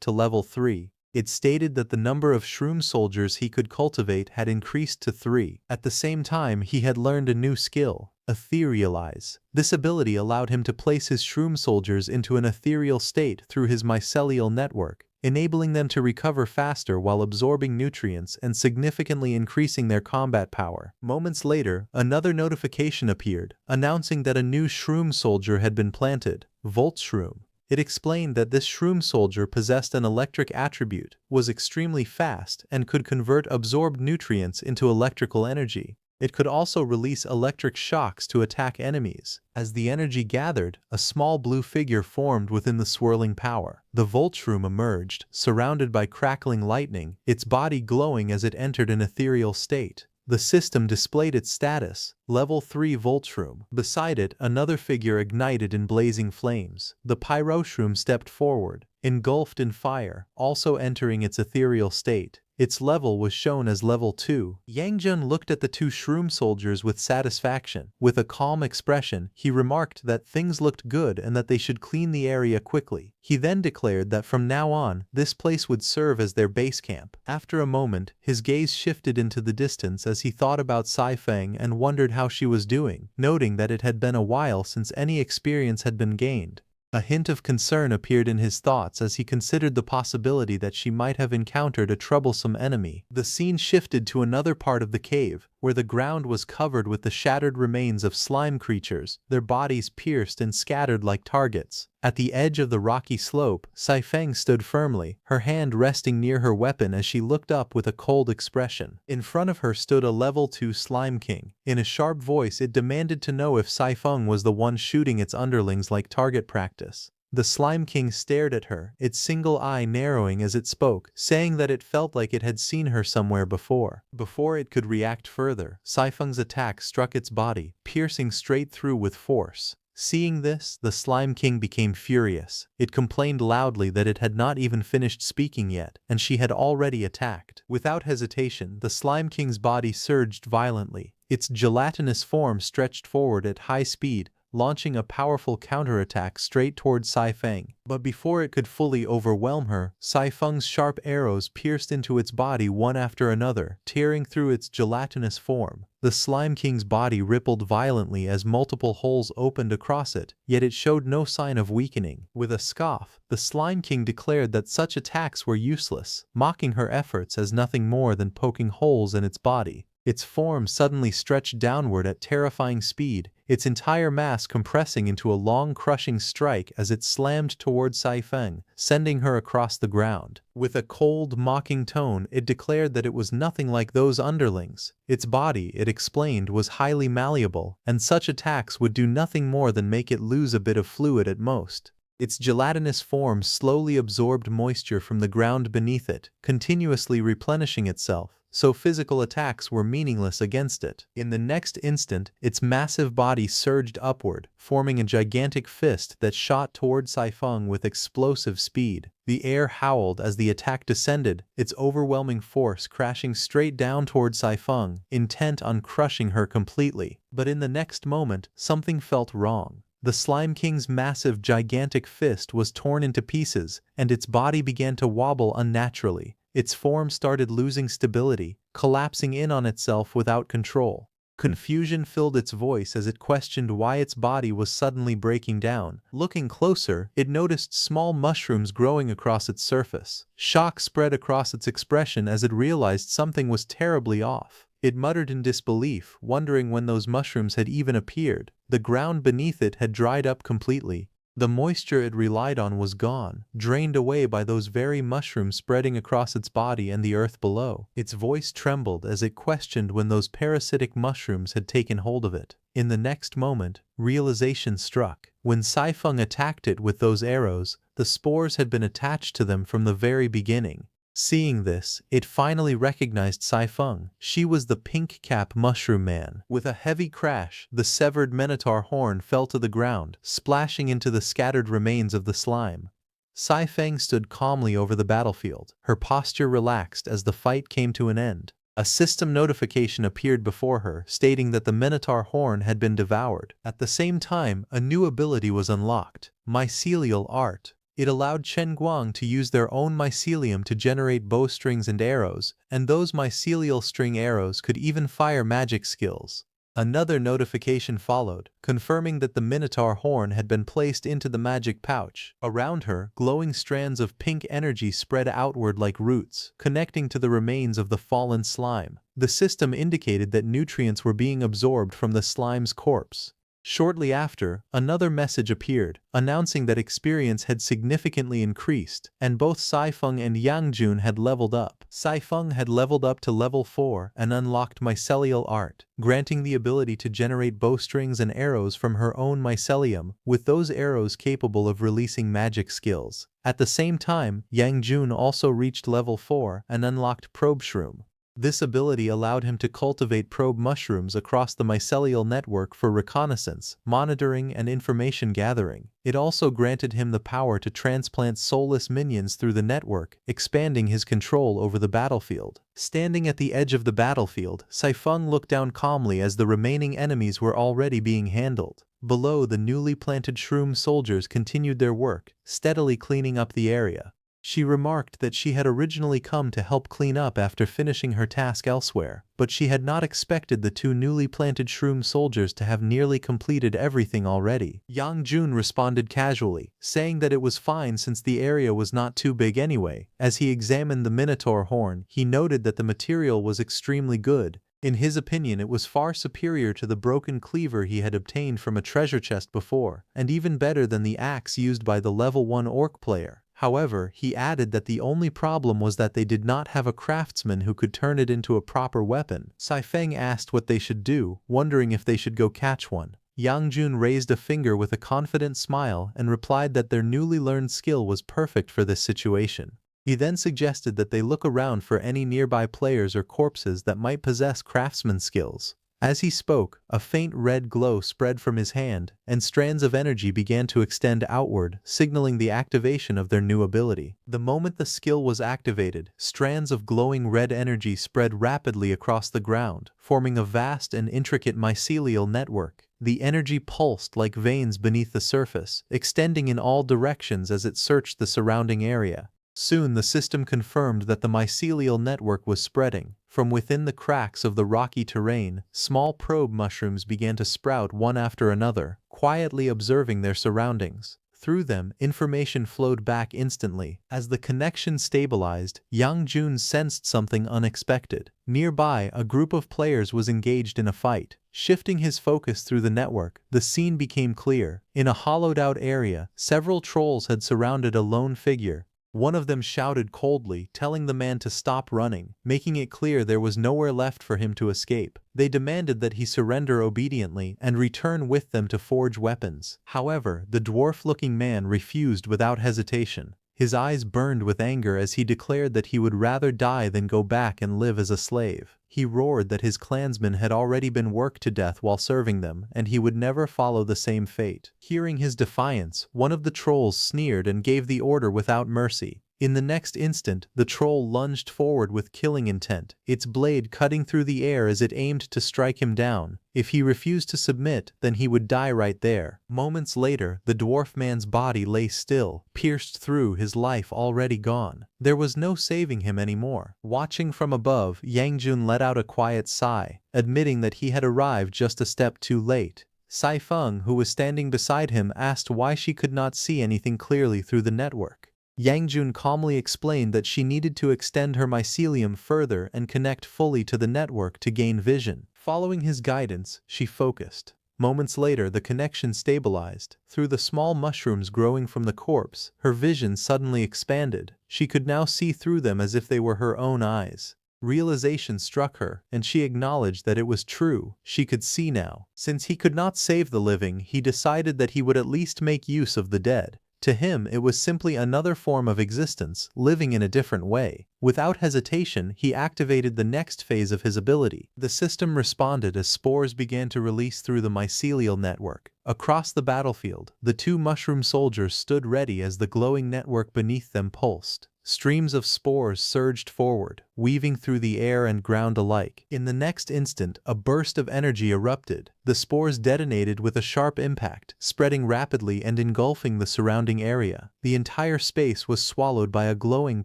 to level 3. It stated that the number of shroom soldiers he could cultivate had increased to 3. At the same time, he had learned a new skill, Etherealize. This ability allowed him to place his shroom soldiers into an ethereal state through his mycelial network, enabling them to recover faster while absorbing nutrients and significantly increasing their combat power. Moments later, another notification appeared, announcing that a new shroom soldier had been planted, Volt Shroom. It explained that this shroom soldier possessed an electric attribute, was extremely fast, and could convert absorbed nutrients into electrical energy. It could also release electric shocks to attack enemies. As the energy gathered, a small blue figure formed within the swirling power. The Voltshroom emerged, surrounded by crackling lightning, its body glowing as it entered an ethereal state. The system displayed its status, Level 3 Voltshroom. Beside it, another figure ignited in blazing flames. The Pyroshroom stepped forward, engulfed in fire, also entering its ethereal state. Its level was shown as Level 2. Yang Jun looked at the two shroom soldiers with satisfaction. With a calm expression, he remarked that things looked good and that they should clean the area quickly. He then declared that from now on, this place would serve as their base camp. After a moment, his gaze shifted into the distance as he thought about Saifeng and wondered how she was doing, noting that it had been a while since any experience had been gained. A hint of concern appeared in his thoughts as he considered the possibility that she might have encountered a troublesome enemy. The scene shifted to another part of the cave, where the ground was covered with the shattered remains of slime creatures, their bodies pierced and scattered like targets. At the edge of the rocky slope, Saifeng stood firmly, her hand resting near her weapon as she looked up with a cold expression. In front of her stood a Level 2 Slime King. In a sharp voice, it demanded to know if Saifeng was the one shooting its underlings like target practice. The Slime King stared at her, its single eye narrowing as it spoke, saying that it felt like it had seen her somewhere before. Before it could react further, Saifeng's attack struck its body, piercing straight through with force. Seeing this, the Slime King became furious. It complained loudly that it had not even finished speaking yet, and she had already attacked. Without hesitation, the Slime King's body surged violently. Its gelatinous form stretched forward at high speed, launching a powerful counterattack straight toward Saifeng. But before it could fully overwhelm her, Saifeng's sharp arrows pierced into its body one after another, tearing through its gelatinous form. The Slime King's body rippled violently as multiple holes opened across it, yet it showed no sign of weakening. With a scoff, the Slime King declared that such attacks were useless, mocking her efforts as nothing more than poking holes in its body. Its form suddenly stretched downward at terrifying speed, its entire mass compressing into a long crushing strike as it slammed toward Saifeng, sending her across the ground. With a cold, mocking tone, it declared that it was nothing like those underlings. Its body, it explained, was highly malleable, and such attacks would do nothing more than make it lose a bit of fluid at most. Its gelatinous form slowly absorbed moisture from the ground beneath it, continuously replenishing itself, so physical attacks were meaningless against it. In the next instant, its massive body surged upward, forming a gigantic fist that shot toward Saifeng with explosive speed. The air howled as the attack descended, its overwhelming force crashing straight down toward Saifeng, intent on crushing her completely. But in the next moment, something felt wrong. The Slime King's massive, gigantic fist was torn into pieces, and its body began to wobble unnaturally. Its form started losing stability, collapsing in on itself without control. Confusion filled its voice as it questioned why its body was suddenly breaking down. Looking closer, it noticed small mushrooms growing across its surface. Shock spread across its expression as it realized something was terribly off. It muttered in disbelief, wondering when those mushrooms had even appeared. The ground beneath it had dried up completely. The moisture it relied on was gone, drained away by those very mushrooms spreading across its body and the earth below. Its voice trembled as it questioned when those parasitic mushrooms had taken hold of it. In the next moment, realization struck. When Saifeng attacked it with those arrows, the spores had been attached to them from the very beginning. Seeing this, it finally recognized Saifeng. She was the pink-cap mushroom man. With a heavy crash, the severed minotaur horn fell to the ground, splashing into the scattered remains of the slime. Saifeng stood calmly over the battlefield, her posture relaxed as the fight came to an end. A system notification appeared before her, stating that the minotaur horn had been devoured. At the same time, a new ability was unlocked, Mycelial Art. It allowed Chen Guang to use their own mycelium to generate bowstrings and arrows, and those mycelial string arrows could even fire magic skills. Another notification followed, confirming that the Minotaur horn had been placed into the magic pouch. Around her, glowing strands of pink energy spread outward like roots, connecting to the remains of the fallen slime. The system indicated that nutrients were being absorbed from the slime's corpse. Shortly after, another message appeared, announcing that experience had significantly increased, and both Saifeng and Yangjun had leveled up. Saifeng had leveled up to level 4 and unlocked Mycelial Art, granting the ability to generate bowstrings and arrows from her own mycelium, with those arrows capable of releasing magic skills. At the same time, Yangjun also reached level 4 and unlocked Probe Shroom. This ability allowed him to cultivate probe mushrooms across the mycelial network for reconnaissance, monitoring, and information gathering. It also granted him the power to transplant soulless minions through the network, expanding his control over the battlefield. Standing at the edge of the battlefield, Saifeng looked down calmly as the remaining enemies were already being handled. Below, the newly planted shroom soldiers continued their work, steadily cleaning up the area. She remarked that she had originally come to help clean up after finishing her task elsewhere, but she had not expected the two newly planted shroom soldiers to have nearly completed everything already. Yang Jun responded casually, saying that it was fine since the area was not too big anyway. As he examined the Minotaur horn, he noted that the material was extremely good. In his opinion, it was far superior to the broken cleaver he had obtained from a treasure chest before, and even better than the axe used by the level 1 orc player. However, he added that the only problem was that they did not have a craftsman who could turn it into a proper weapon. Saifeng asked what they should do, wondering if they should go catch one. Yangjun raised a finger with a confident smile and replied that their newly learned skill was perfect for this situation. He then suggested that they look around for any nearby players or corpses that might possess craftsman skills. As he spoke, a faint red glow spread from his hand, and strands of energy began to extend outward, signaling the activation of their new ability. The moment the skill was activated, strands of glowing red energy spread rapidly across the ground, forming a vast and intricate mycelial network. The energy pulsed like veins beneath the surface, extending in all directions as it searched the surrounding area. Soon the system confirmed that the mycelial network was spreading. From within the cracks of the rocky terrain, small probe mushrooms began to sprout one after another, quietly observing their surroundings. Through them, information flowed back instantly. As the connection stabilized, Yang Jun sensed something unexpected. Nearby, a group of players was engaged in a fight. Shifting his focus through the network, the scene became clear. In a hollowed-out area, several trolls had surrounded a lone figure. One of them shouted coldly, telling the man to stop running, making it clear there was nowhere left for him to escape. They demanded that he surrender obediently and return with them to forge weapons. However, the dwarf-looking man refused without hesitation. His eyes burned with anger as he declared that he would rather die than go back and live as a slave. He roared that his clansmen had already been worked to death while serving them, and he would never follow the same fate. Hearing his defiance, one of the trolls sneered and gave the order without mercy. In the next instant, the troll lunged forward with killing intent, its blade cutting through the air as it aimed to strike him down. If he refused to submit, then he would die right there. Moments later, the dwarf man's body lay still, pierced through, his life already gone. There was no saving him anymore. Watching from above, Yang Jun let out a quiet sigh, admitting that he had arrived just a step too late. Sai Feng, who was standing beside him, asked why she could not see anything clearly through the network. Yang Jun calmly explained that she needed to extend her mycelium further and connect fully to the network to gain vision. Following his guidance, she focused. Moments later, the connection stabilized. Through the small mushrooms growing from the corpse, her vision suddenly expanded. She could now see through them as if they were her own eyes. Realization struck her, and she acknowledged that it was true. She could see now. Since he could not save the living, he decided that he would at least make use of the dead. To him, it was simply another form of existence, living in a different way. Without hesitation, he activated the next phase of his ability. The system responded as spores began to release through the mycelial network. Across the battlefield, the two mushroom soldiers stood ready as the glowing network beneath them pulsed. Streams of spores surged forward, weaving through the air and ground alike. In the next instant, a burst of energy erupted. The spores detonated with a sharp impact, spreading rapidly and engulfing the surrounding area. The entire space was swallowed by a glowing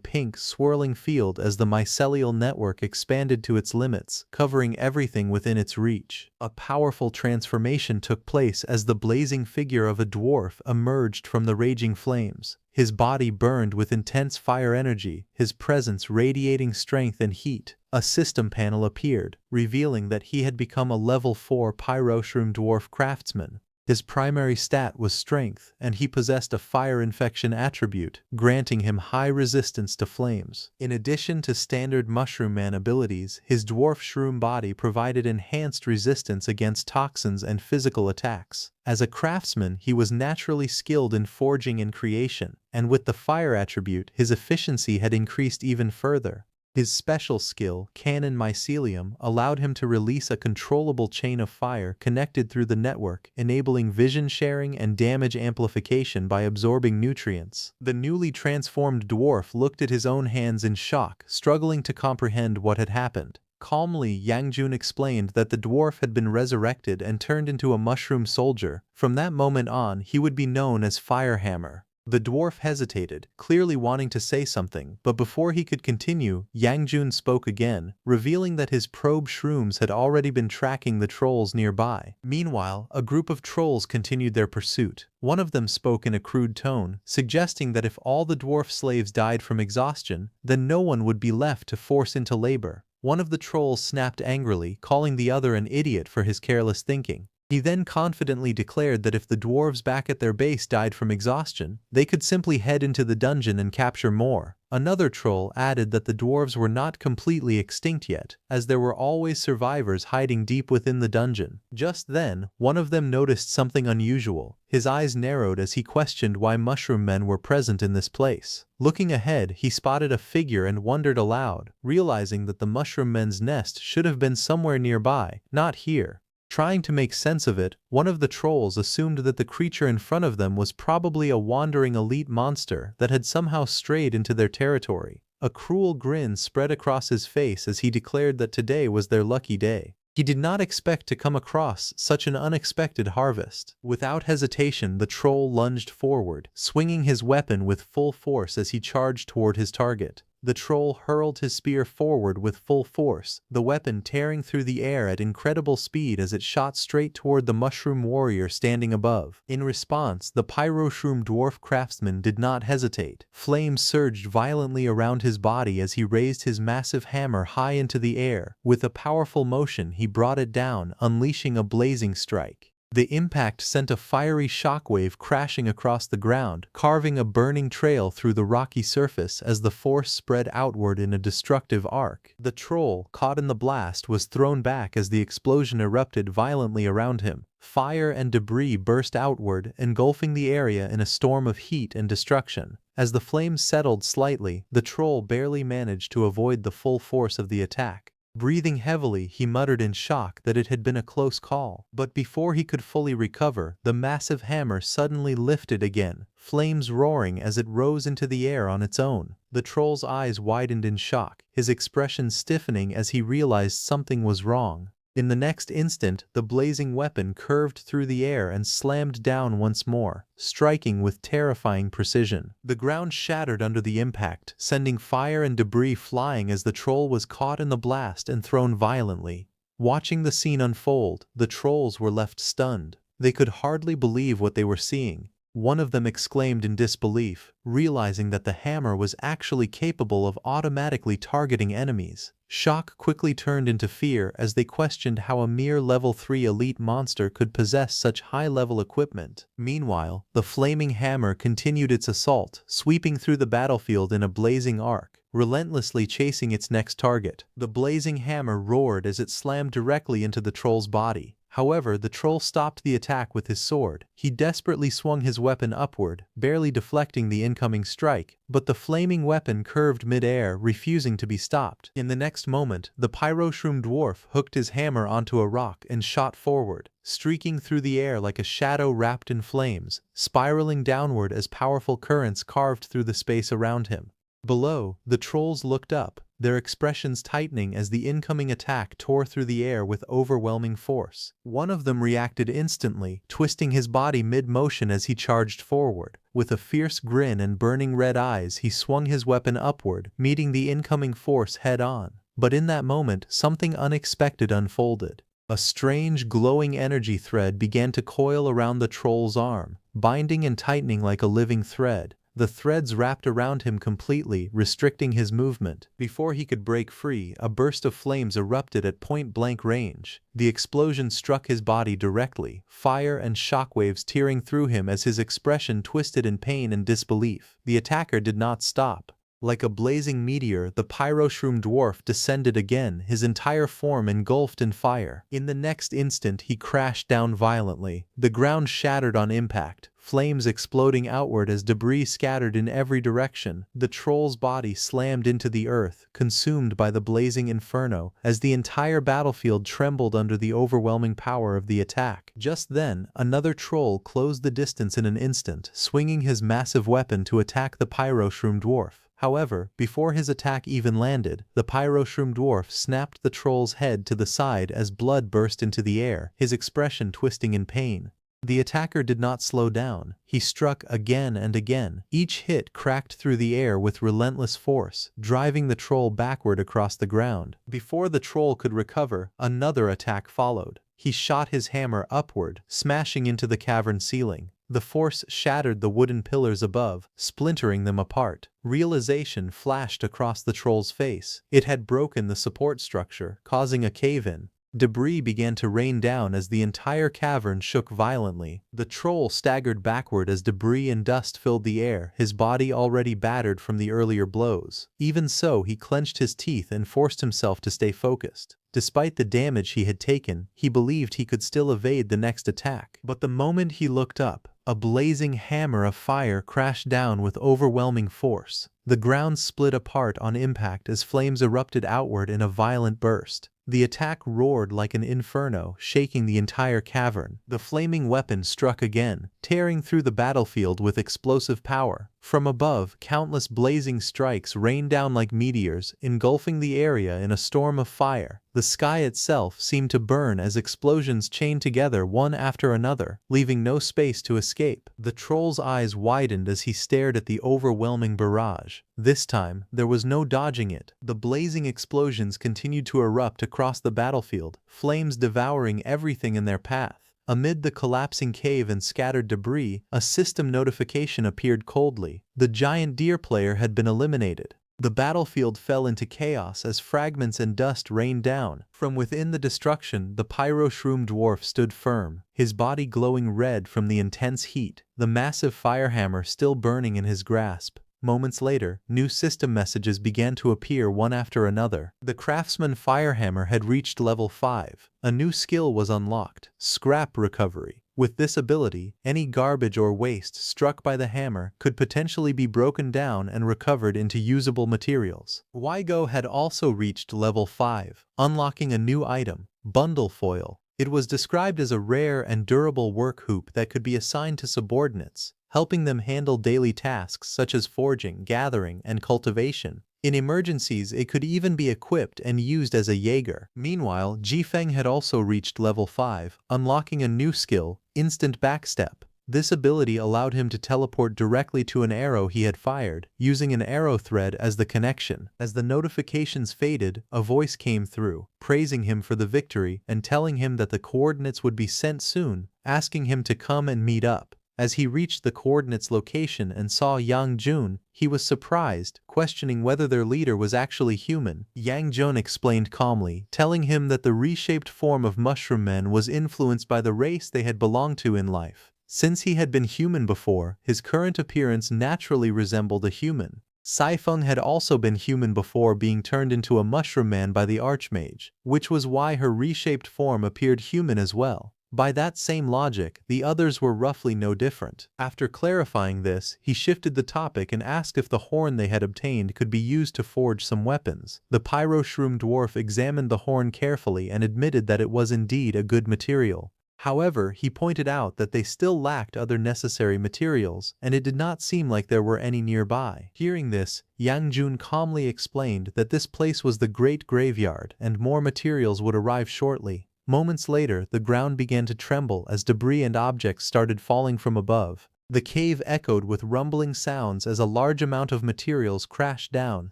pink, swirling field as the mycelial network expanded to its limits, covering everything within its reach. A powerful transformation took place as the blazing figure of a dwarf emerged from the raging flames. His body burned with intense fire energy, his presence radiating strength and heat. A system panel appeared, revealing that he had become a level 4 pyroshroom dwarf craftsman. His primary stat was strength, and he possessed a fire infection attribute, granting him high resistance to flames. In addition to standard mushroom man abilities, his dwarf shroom body provided enhanced resistance against toxins and physical attacks. As a craftsman, he was naturally skilled in forging and creation, and with the fire attribute, his efficiency had increased even further. His special skill, Cannon Mycelium, allowed him to release a controllable chain of fire connected through the network, enabling vision sharing and damage amplification by absorbing nutrients. The newly transformed dwarf looked at his own hands in shock, struggling to comprehend what had happened. Calmly, Yang Jun explained that the dwarf had been resurrected and turned into a mushroom soldier. From that moment on, he would be known as Firehammer. The dwarf hesitated, clearly wanting to say something, but before he could continue, Yang Jun spoke again, revealing that his probe shrooms had already been tracking the trolls nearby. Meanwhile, a group of trolls continued their pursuit. One of them spoke in a crude tone, suggesting that if all the dwarf slaves died from exhaustion, then no one would be left to force into labor. One of the trolls snapped angrily, calling the other an idiot for his careless thinking. He then confidently declared that if the dwarves back at their base died from exhaustion, they could simply head into the dungeon and capture more. Another troll added that the dwarves were not completely extinct yet, as there were always survivors hiding deep within the dungeon. Just then, one of them noticed something unusual. His eyes narrowed as he questioned why mushroom men were present in this place. Looking ahead, he spotted a figure and wondered aloud, realizing that the mushroom men's nest should have been somewhere nearby, not here. Trying to make sense of it, one of the trolls assumed that the creature in front of them was probably a wandering elite monster that had somehow strayed into their territory. A cruel grin spread across his face as he declared that today was their lucky day. He did not expect to come across such an unexpected harvest. Without hesitation, the troll lunged forward, swinging his weapon with full force as he charged toward his target. The troll hurled his spear forward with full force, the weapon tearing through the air at incredible speed as it shot straight toward the mushroom warrior standing above. In response, the pyroshroom dwarf craftsman did not hesitate. Flames surged violently around his body as he raised his massive hammer high into the air. With a powerful motion, he brought it down, unleashing a blazing strike. The impact sent a fiery shockwave crashing across the ground, carving a burning trail through the rocky surface as the force spread outward in a destructive arc. The troll, caught in the blast, was thrown back as the explosion erupted violently around him. Fire and debris burst outward, engulfing the area in a storm of heat and destruction. As the flames settled slightly, the troll barely managed to avoid the full force of the attack. Breathing heavily, he muttered in shock that it had been a close call. But before he could fully recover, the massive hammer suddenly lifted again, flames roaring as it rose into the air on its own. The troll's eyes widened in shock, his expression stiffening as he realized something was wrong. In the next instant, the blazing weapon curved through the air and slammed down once more, striking with terrifying precision. The ground shattered under the impact, sending fire and debris flying as the troll was caught in the blast and thrown violently. Watching the scene unfold, the trolls were left stunned. They could hardly believe what they were seeing. One of them exclaimed in disbelief, realizing that the hammer was actually capable of automatically targeting enemies. Shock quickly turned into fear as they questioned how a mere level 3 elite monster could possess such high-level equipment. Meanwhile, the flaming hammer continued its assault, sweeping through the battlefield in a blazing arc, relentlessly chasing its next target. The blazing hammer roared as it slammed directly into the troll's body. However, the troll stopped the attack with his sword. He desperately swung his weapon upward, barely deflecting the incoming strike, but the flaming weapon curved mid-air, refusing to be stopped. In the next moment, the pyroshroom dwarf hooked his hammer onto a rock and shot forward, streaking through the air like a shadow wrapped in flames, spiraling downward as powerful currents carved through the space around him. Below, the trolls looked up, their expressions tightening as the incoming attack tore through the air with overwhelming force. One of them reacted instantly, twisting his body mid-motion as he charged forward. With a fierce grin and burning red eyes, he swung his weapon upward, meeting the incoming force head-on. But in that moment, something unexpected unfolded. A strange, glowing energy thread began to coil around the troll's arm, binding and tightening like a living thread. The threads wrapped around him completely, restricting his movement. Before he could break free, a burst of flames erupted at point-blank range. The explosion struck his body directly, fire and shockwaves tearing through him as his expression twisted in pain and disbelief. The attacker did not stop. Like a blazing meteor, the pyroshroom dwarf descended again, his entire form engulfed in fire. In the next instant, he crashed down violently. The ground shattered on impact, flames exploding outward as debris scattered in every direction. The troll's body slammed into the earth, consumed by the blazing inferno, as the entire battlefield trembled under the overwhelming power of the attack. Just then, another troll closed the distance in an instant, swinging his massive weapon to attack the pyroshroom dwarf. However, before his attack even landed, the pyroshroom dwarf snapped the troll's head to the side as blood burst into the air, his expression twisting in pain. The attacker did not slow down. He struck again and again. Each hit cracked through the air with relentless force, driving the troll backward across the ground. Before the troll could recover, another attack followed. He shot his hammer upward, smashing into the cavern ceiling. The force shattered the wooden pillars above, splintering them apart. Realization flashed across the troll's face. It had broken the support structure, causing a cave-in. Debris began to rain down as the entire cavern shook violently. The troll staggered backward as debris and dust filled the air, his body already battered from the earlier blows. Even so, he clenched his teeth and forced himself to stay focused. Despite the damage he had taken, he believed he could still evade the next attack. But the moment he looked up, a blazing hammer of fire crashed down with overwhelming force. The ground split apart on impact as flames erupted outward in a violent burst. The attack roared like an inferno, shaking the entire cavern. The flaming weapon struck again, tearing through the battlefield with explosive power. From above, countless blazing strikes rained down like meteors, engulfing the area in a storm of fire. The sky itself seemed to burn as explosions chained together one after another, leaving no space to escape. The troll's eyes widened as he stared at the overwhelming barrage. This time, there was no dodging it. The blazing explosions continued to erupt across the battlefield, flames devouring everything in their path. Amid the collapsing cave and scattered debris, a system notification appeared coldly. The giant deer player had been eliminated. The battlefield fell into chaos as fragments and dust rained down. From within the destruction, the pyroshroom dwarf stood firm, his body glowing red from the intense heat, the massive firehammer still burning in his grasp. Moments later, new system messages began to appear one after another. The craftsman firehammer had reached level 5. A new skill was unlocked, scrap recovery. With this ability, any garbage or waste struck by the hammer could potentially be broken down and recovered into usable materials. Weigo had also reached level 5, unlocking a new item, Bundle Foil. It was described as a rare and durable work hoop that could be assigned to subordinates, helping them handle daily tasks such as forging, gathering, and cultivation. In emergencies, it could even be equipped and used as a Jaeger. Meanwhile, Jifeng had also reached level 5, unlocking a new skill, Instant Backstep. This ability allowed him to teleport directly to an arrow he had fired, using an arrow thread as the connection. As the notifications faded, a voice came through, praising him for the victory and telling him that the coordinates would be sent soon, asking him to come and meet up. As he reached the coordinates location and saw Yang Jun, he was surprised, questioning whether their leader was actually human. Yang Jun explained calmly, telling him that the reshaped form of Mushroom Men was influenced by the race they had belonged to in life. Since he had been human before, his current appearance naturally resembled a human. Saifeng had also been human before being turned into a Mushroom Man by the Archmage, which was why her reshaped form appeared human as well. By that same logic, the others were roughly no different. After clarifying this, he shifted the topic and asked if the horn they had obtained could be used to forge some weapons. The Pyroshroom dwarf examined the horn carefully and admitted that it was indeed a good material. However, he pointed out that they still lacked other necessary materials, and it did not seem like there were any nearby. Hearing this, Yang Jun calmly explained that this place was the Great Graveyard and more materials would arrive shortly. Moments later, the ground began to tremble as debris and objects started falling from above. The cave echoed with rumbling sounds as a large amount of materials crashed down,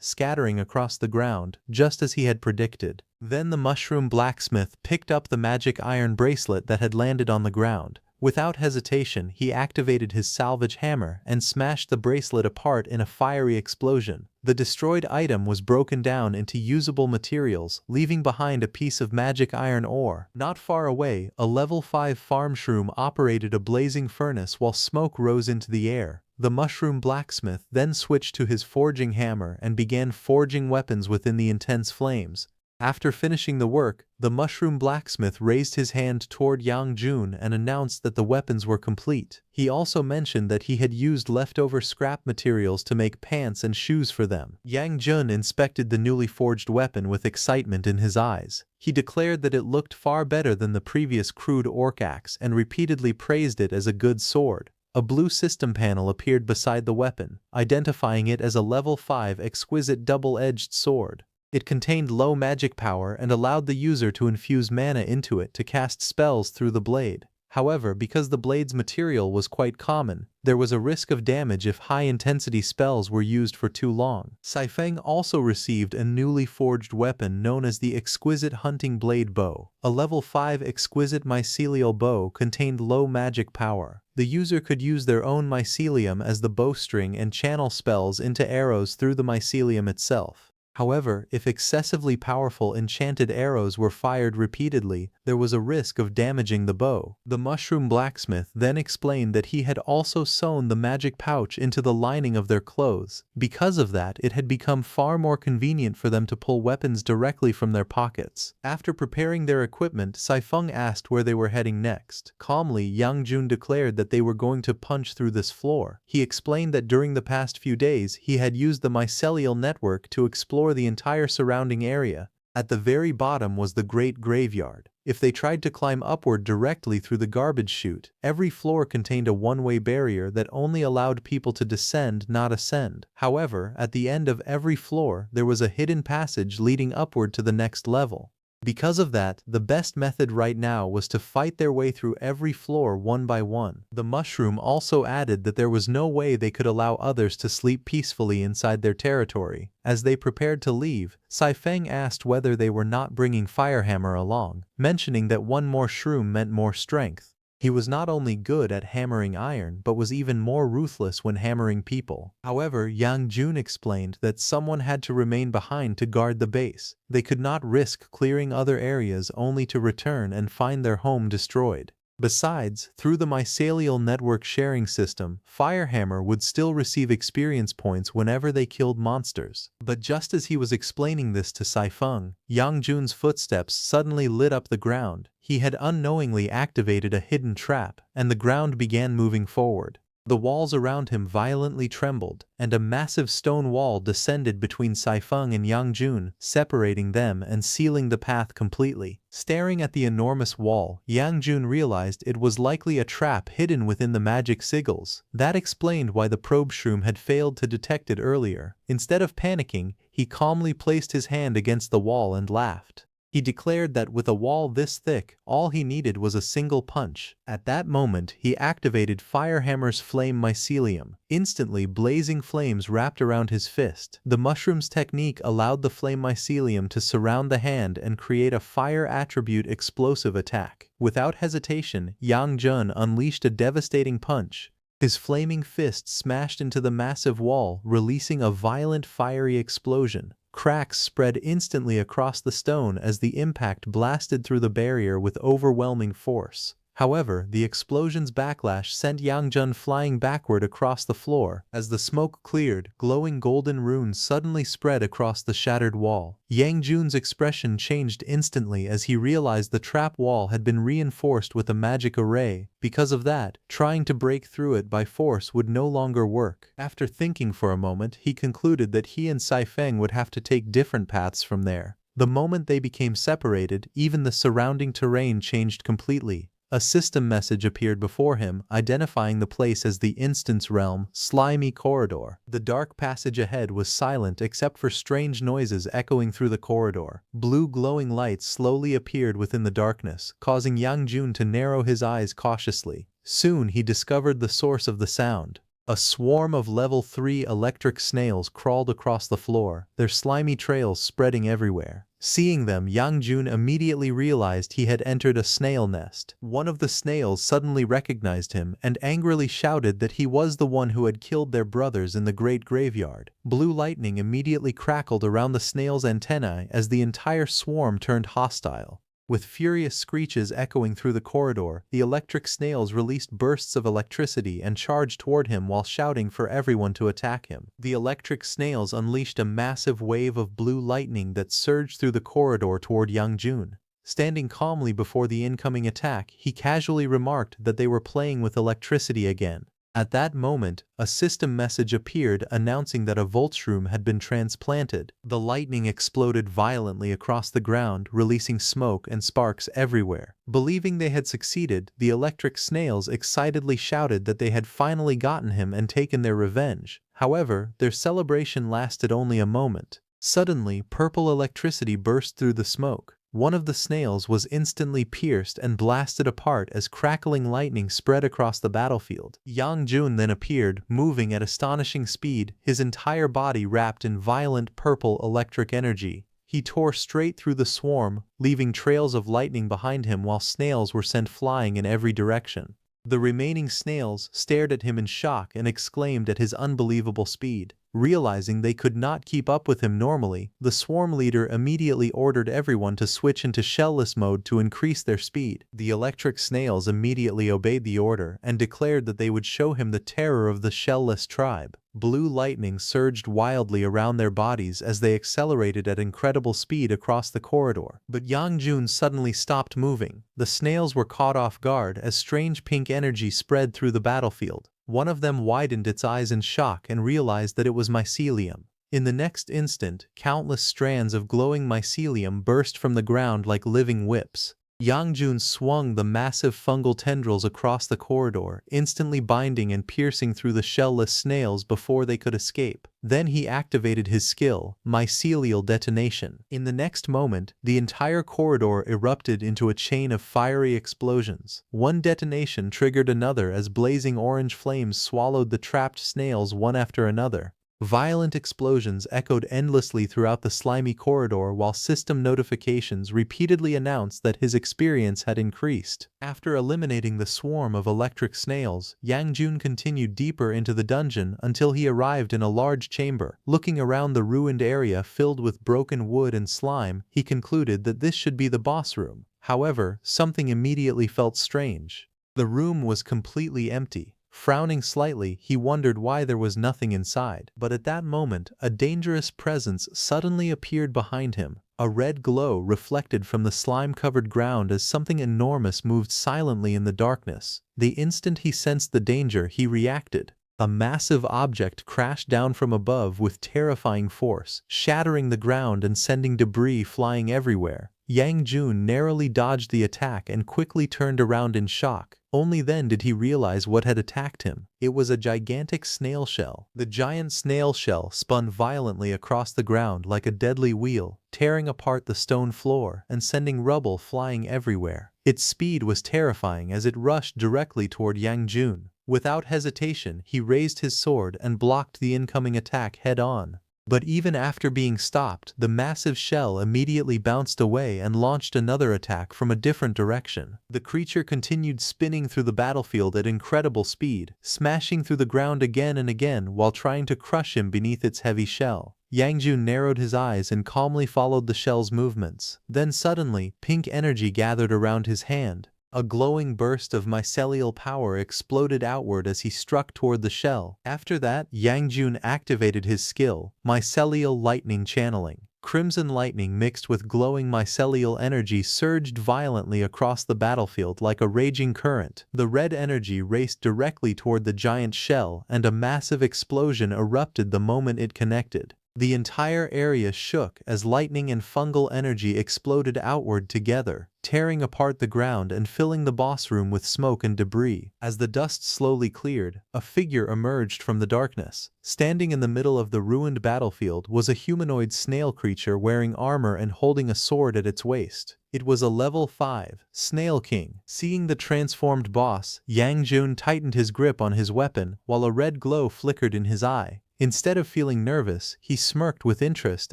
scattering across the ground, just as he had predicted. Then the mushroom blacksmith picked up the magic iron bracelet that had landed on the ground. Without hesitation, he activated his salvage hammer and smashed the bracelet apart in a fiery explosion. The destroyed item was broken down into usable materials, leaving behind a piece of magic iron ore. Not far away, a level 5 farm shroom operated a blazing furnace while smoke rose into the air. The mushroom blacksmith then switched to his forging hammer and began forging weapons within the intense flames. After finishing the work, the mushroom blacksmith raised his hand toward Yang Jun and announced that the weapons were complete. He also mentioned that he had used leftover scrap materials to make pants and shoes for them. Yang Jun inspected the newly forged weapon with excitement in his eyes. He declared that it looked far better than the previous crude orc axe and repeatedly praised it as a good sword. A blue system panel appeared beside the weapon, identifying it as a level 5 exquisite double-edged sword. It contained low magic power and allowed the user to infuse mana into it to cast spells through the blade. However, because the blade's material was quite common, there was a risk of damage if high-intensity spells were used for too long. Saifeng also received a newly forged weapon known as the Exquisite Hunting Blade Bow. A level 5 exquisite mycelial bow contained low magic power. The user could use their own mycelium as the bowstring and channel spells into arrows through the mycelium itself. However, if excessively powerful enchanted arrows were fired repeatedly, there was a risk of damaging the bow. The mushroom blacksmith then explained that he had also sewn the magic pouch into the lining of their clothes. Because of that, it had become far more convenient for them to pull weapons directly from their pockets. After preparing their equipment, Saifeng asked where they were heading next. Calmly, Yang Jun declared that they were going to punch through this floor. He explained that during the past few days, he had used the mycelial network to explore the entire surrounding area. At the very bottom was the Great Graveyard. If they tried to climb upward directly through the garbage chute, every floor contained a one-way barrier that only allowed people to descend, not ascend. However, at the end of every floor, there was a hidden passage leading upward to the next level. Because of that, the best method right now was to fight their way through every floor one by one. The mushroom also added that there was no way they could allow others to sleep peacefully inside their territory. As they prepared to leave, Saifeng asked whether they were not bringing Firehammer along, mentioning that one more shroom meant more strength. He was not only good at hammering iron but was even more ruthless when hammering people. However, Yang Jun explained that someone had to remain behind to guard the base. They could not risk clearing other areas only to return and find their home destroyed. Besides, through the mycelial network sharing system, Firehammer would still receive experience points whenever they killed monsters. But just as he was explaining this to Saifeng, Yang Jun's footsteps suddenly lit up the ground. He had unknowingly activated a hidden trap, and the ground began moving forward. The walls around him violently trembled, and a massive stone wall descended between Saifeng and Yang Jun, separating them and sealing the path completely. Staring at the enormous wall, Yang Jun realized it was likely a trap hidden within the magic sigils. That explained why the probe shroom had failed to detect it earlier. Instead of panicking, he calmly placed his hand against the wall and laughed. He declared that with a wall this thick, all he needed was a single punch. At that moment, he activated Firehammer's flame mycelium. Instantly, blazing flames wrapped around his fist. The mushroom's technique allowed the flame mycelium to surround the hand and create a fire attribute explosive attack. Without hesitation, Yang Jun unleashed a devastating punch. His flaming fist smashed into the massive wall, releasing a violent fiery explosion. Cracks spread instantly across the stone as the impact blasted through the barrier with overwhelming force. However, the explosion's backlash sent Yang Jun flying backward across the floor. As the smoke cleared, glowing golden runes suddenly spread across the shattered wall. Yang Jun's expression changed instantly as he realized the trap wall had been reinforced with a magic array. Because of that, trying to break through it by force would no longer work. After thinking for a moment, he concluded that he and Saifeng would have to take different paths from there. The moment they became separated, even the surrounding terrain changed completely. A system message appeared before him, identifying the place as the Instance Realm, Slimy Corridor. The dark passage ahead was silent except for strange noises echoing through the corridor. Blue glowing lights slowly appeared within the darkness, causing Yang Jun to narrow his eyes cautiously. Soon he discovered the source of the sound. A swarm of level 3 electric snails crawled across the floor, their slimy trails spreading everywhere. Seeing them, Yang Jun immediately realized he had entered a snail nest. One of the snails suddenly recognized him and angrily shouted that he was the one who had killed their brothers in the great graveyard. Blue lightning immediately crackled around the snail's antennae as the entire swarm turned hostile. With furious screeches echoing through the corridor, the electric snails released bursts of electricity and charged toward him while shouting for everyone to attack him. The electric snails unleashed a massive wave of blue lightning that surged through the corridor toward Yang Jun. Standing calmly before the incoming attack, he casually remarked that they were playing with electricity again. At that moment, a system message appeared announcing that a Voltshroom had been transplanted. The lightning exploded violently across the ground, releasing smoke and sparks everywhere. Believing they had succeeded, the electric snails excitedly shouted that they had finally gotten him and taken their revenge. However, their celebration lasted only a moment. Suddenly, purple electricity burst through the smoke. One of the snails was instantly pierced and blasted apart as crackling lightning spread across the battlefield. Yang Jun then appeared, moving at astonishing speed, his entire body wrapped in violent purple electric energy. He tore straight through the swarm, leaving trails of lightning behind him while snails were sent flying in every direction. The remaining snails stared at him in shock and exclaimed at his unbelievable speed. Realizing they could not keep up with him normally, the swarm leader immediately ordered everyone to switch into shellless mode to increase their speed. The electric snails immediately obeyed the order and declared that they would show him the terror of the shellless tribe. Blue lightning surged wildly around their bodies as they accelerated at incredible speed across the corridor. But Yang Jun suddenly stopped moving. The snails were caught off guard as strange pink energy spread through the battlefield. One of them widened its eyes in shock and realized that it was mycelium. In the next instant, countless strands of glowing mycelium burst from the ground like living whips. Yang Jun swung the massive fungal tendrils across the corridor, instantly binding and piercing through the shellless snails before they could escape. Then he activated his skill, mycelial detonation. In the next moment, the entire corridor erupted into a chain of fiery explosions. One detonation triggered another as blazing orange flames swallowed the trapped snails one after another. Violent explosions echoed endlessly throughout the slimy corridor while system notifications repeatedly announced that his experience had increased. After eliminating the swarm of electric snails, Yang Jun continued deeper into the dungeon until he arrived in a large chamber. Looking around the ruined area filled with broken wood and slime, he concluded that this should be the boss room. However, something immediately felt strange. The room was completely empty. Frowning slightly, he wondered why there was nothing inside. But at that moment, a dangerous presence suddenly appeared behind him. A red glow reflected from the slime-covered ground as something enormous moved silently in the darkness. The instant he sensed the danger, he reacted. A massive object crashed down from above with terrifying force, shattering the ground and sending debris flying everywhere. Yang Jun narrowly dodged the attack and quickly turned around in shock. Only then did he realize what had attacked him. It was a gigantic snail shell. The giant snail shell spun violently across the ground like a deadly wheel, tearing apart the stone floor and sending rubble flying everywhere. Its speed was terrifying as it rushed directly toward Yang Jun. Without hesitation, he raised his sword and blocked the incoming attack head-on. But even after being stopped, the massive shell immediately bounced away and launched another attack from a different direction. The creature continued spinning through the battlefield at incredible speed, smashing through the ground again and again while trying to crush him beneath its heavy shell. Yang Jun narrowed his eyes and calmly followed the shell's movements. Then suddenly, pink energy gathered around his hand. A glowing burst of mycelial power exploded outward as he struck toward the shell. After that, Yang Jun activated his skill, mycelial lightning channeling. Crimson lightning mixed with glowing mycelial energy surged violently across the battlefield like a raging current. The red energy raced directly toward the giant shell, and a massive explosion erupted the moment it connected. The entire area shook as lightning and fungal energy exploded outward together, tearing apart the ground and filling the boss room with smoke and debris. As the dust slowly cleared, a figure emerged from the darkness. Standing in the middle of the ruined battlefield was a humanoid snail creature wearing armor and holding a sword at its waist. It was a level 5 Snail King. Seeing the transformed boss, Yang Jun tightened his grip on his weapon while a red glow flickered in his eye. Instead of feeling nervous, he smirked with interest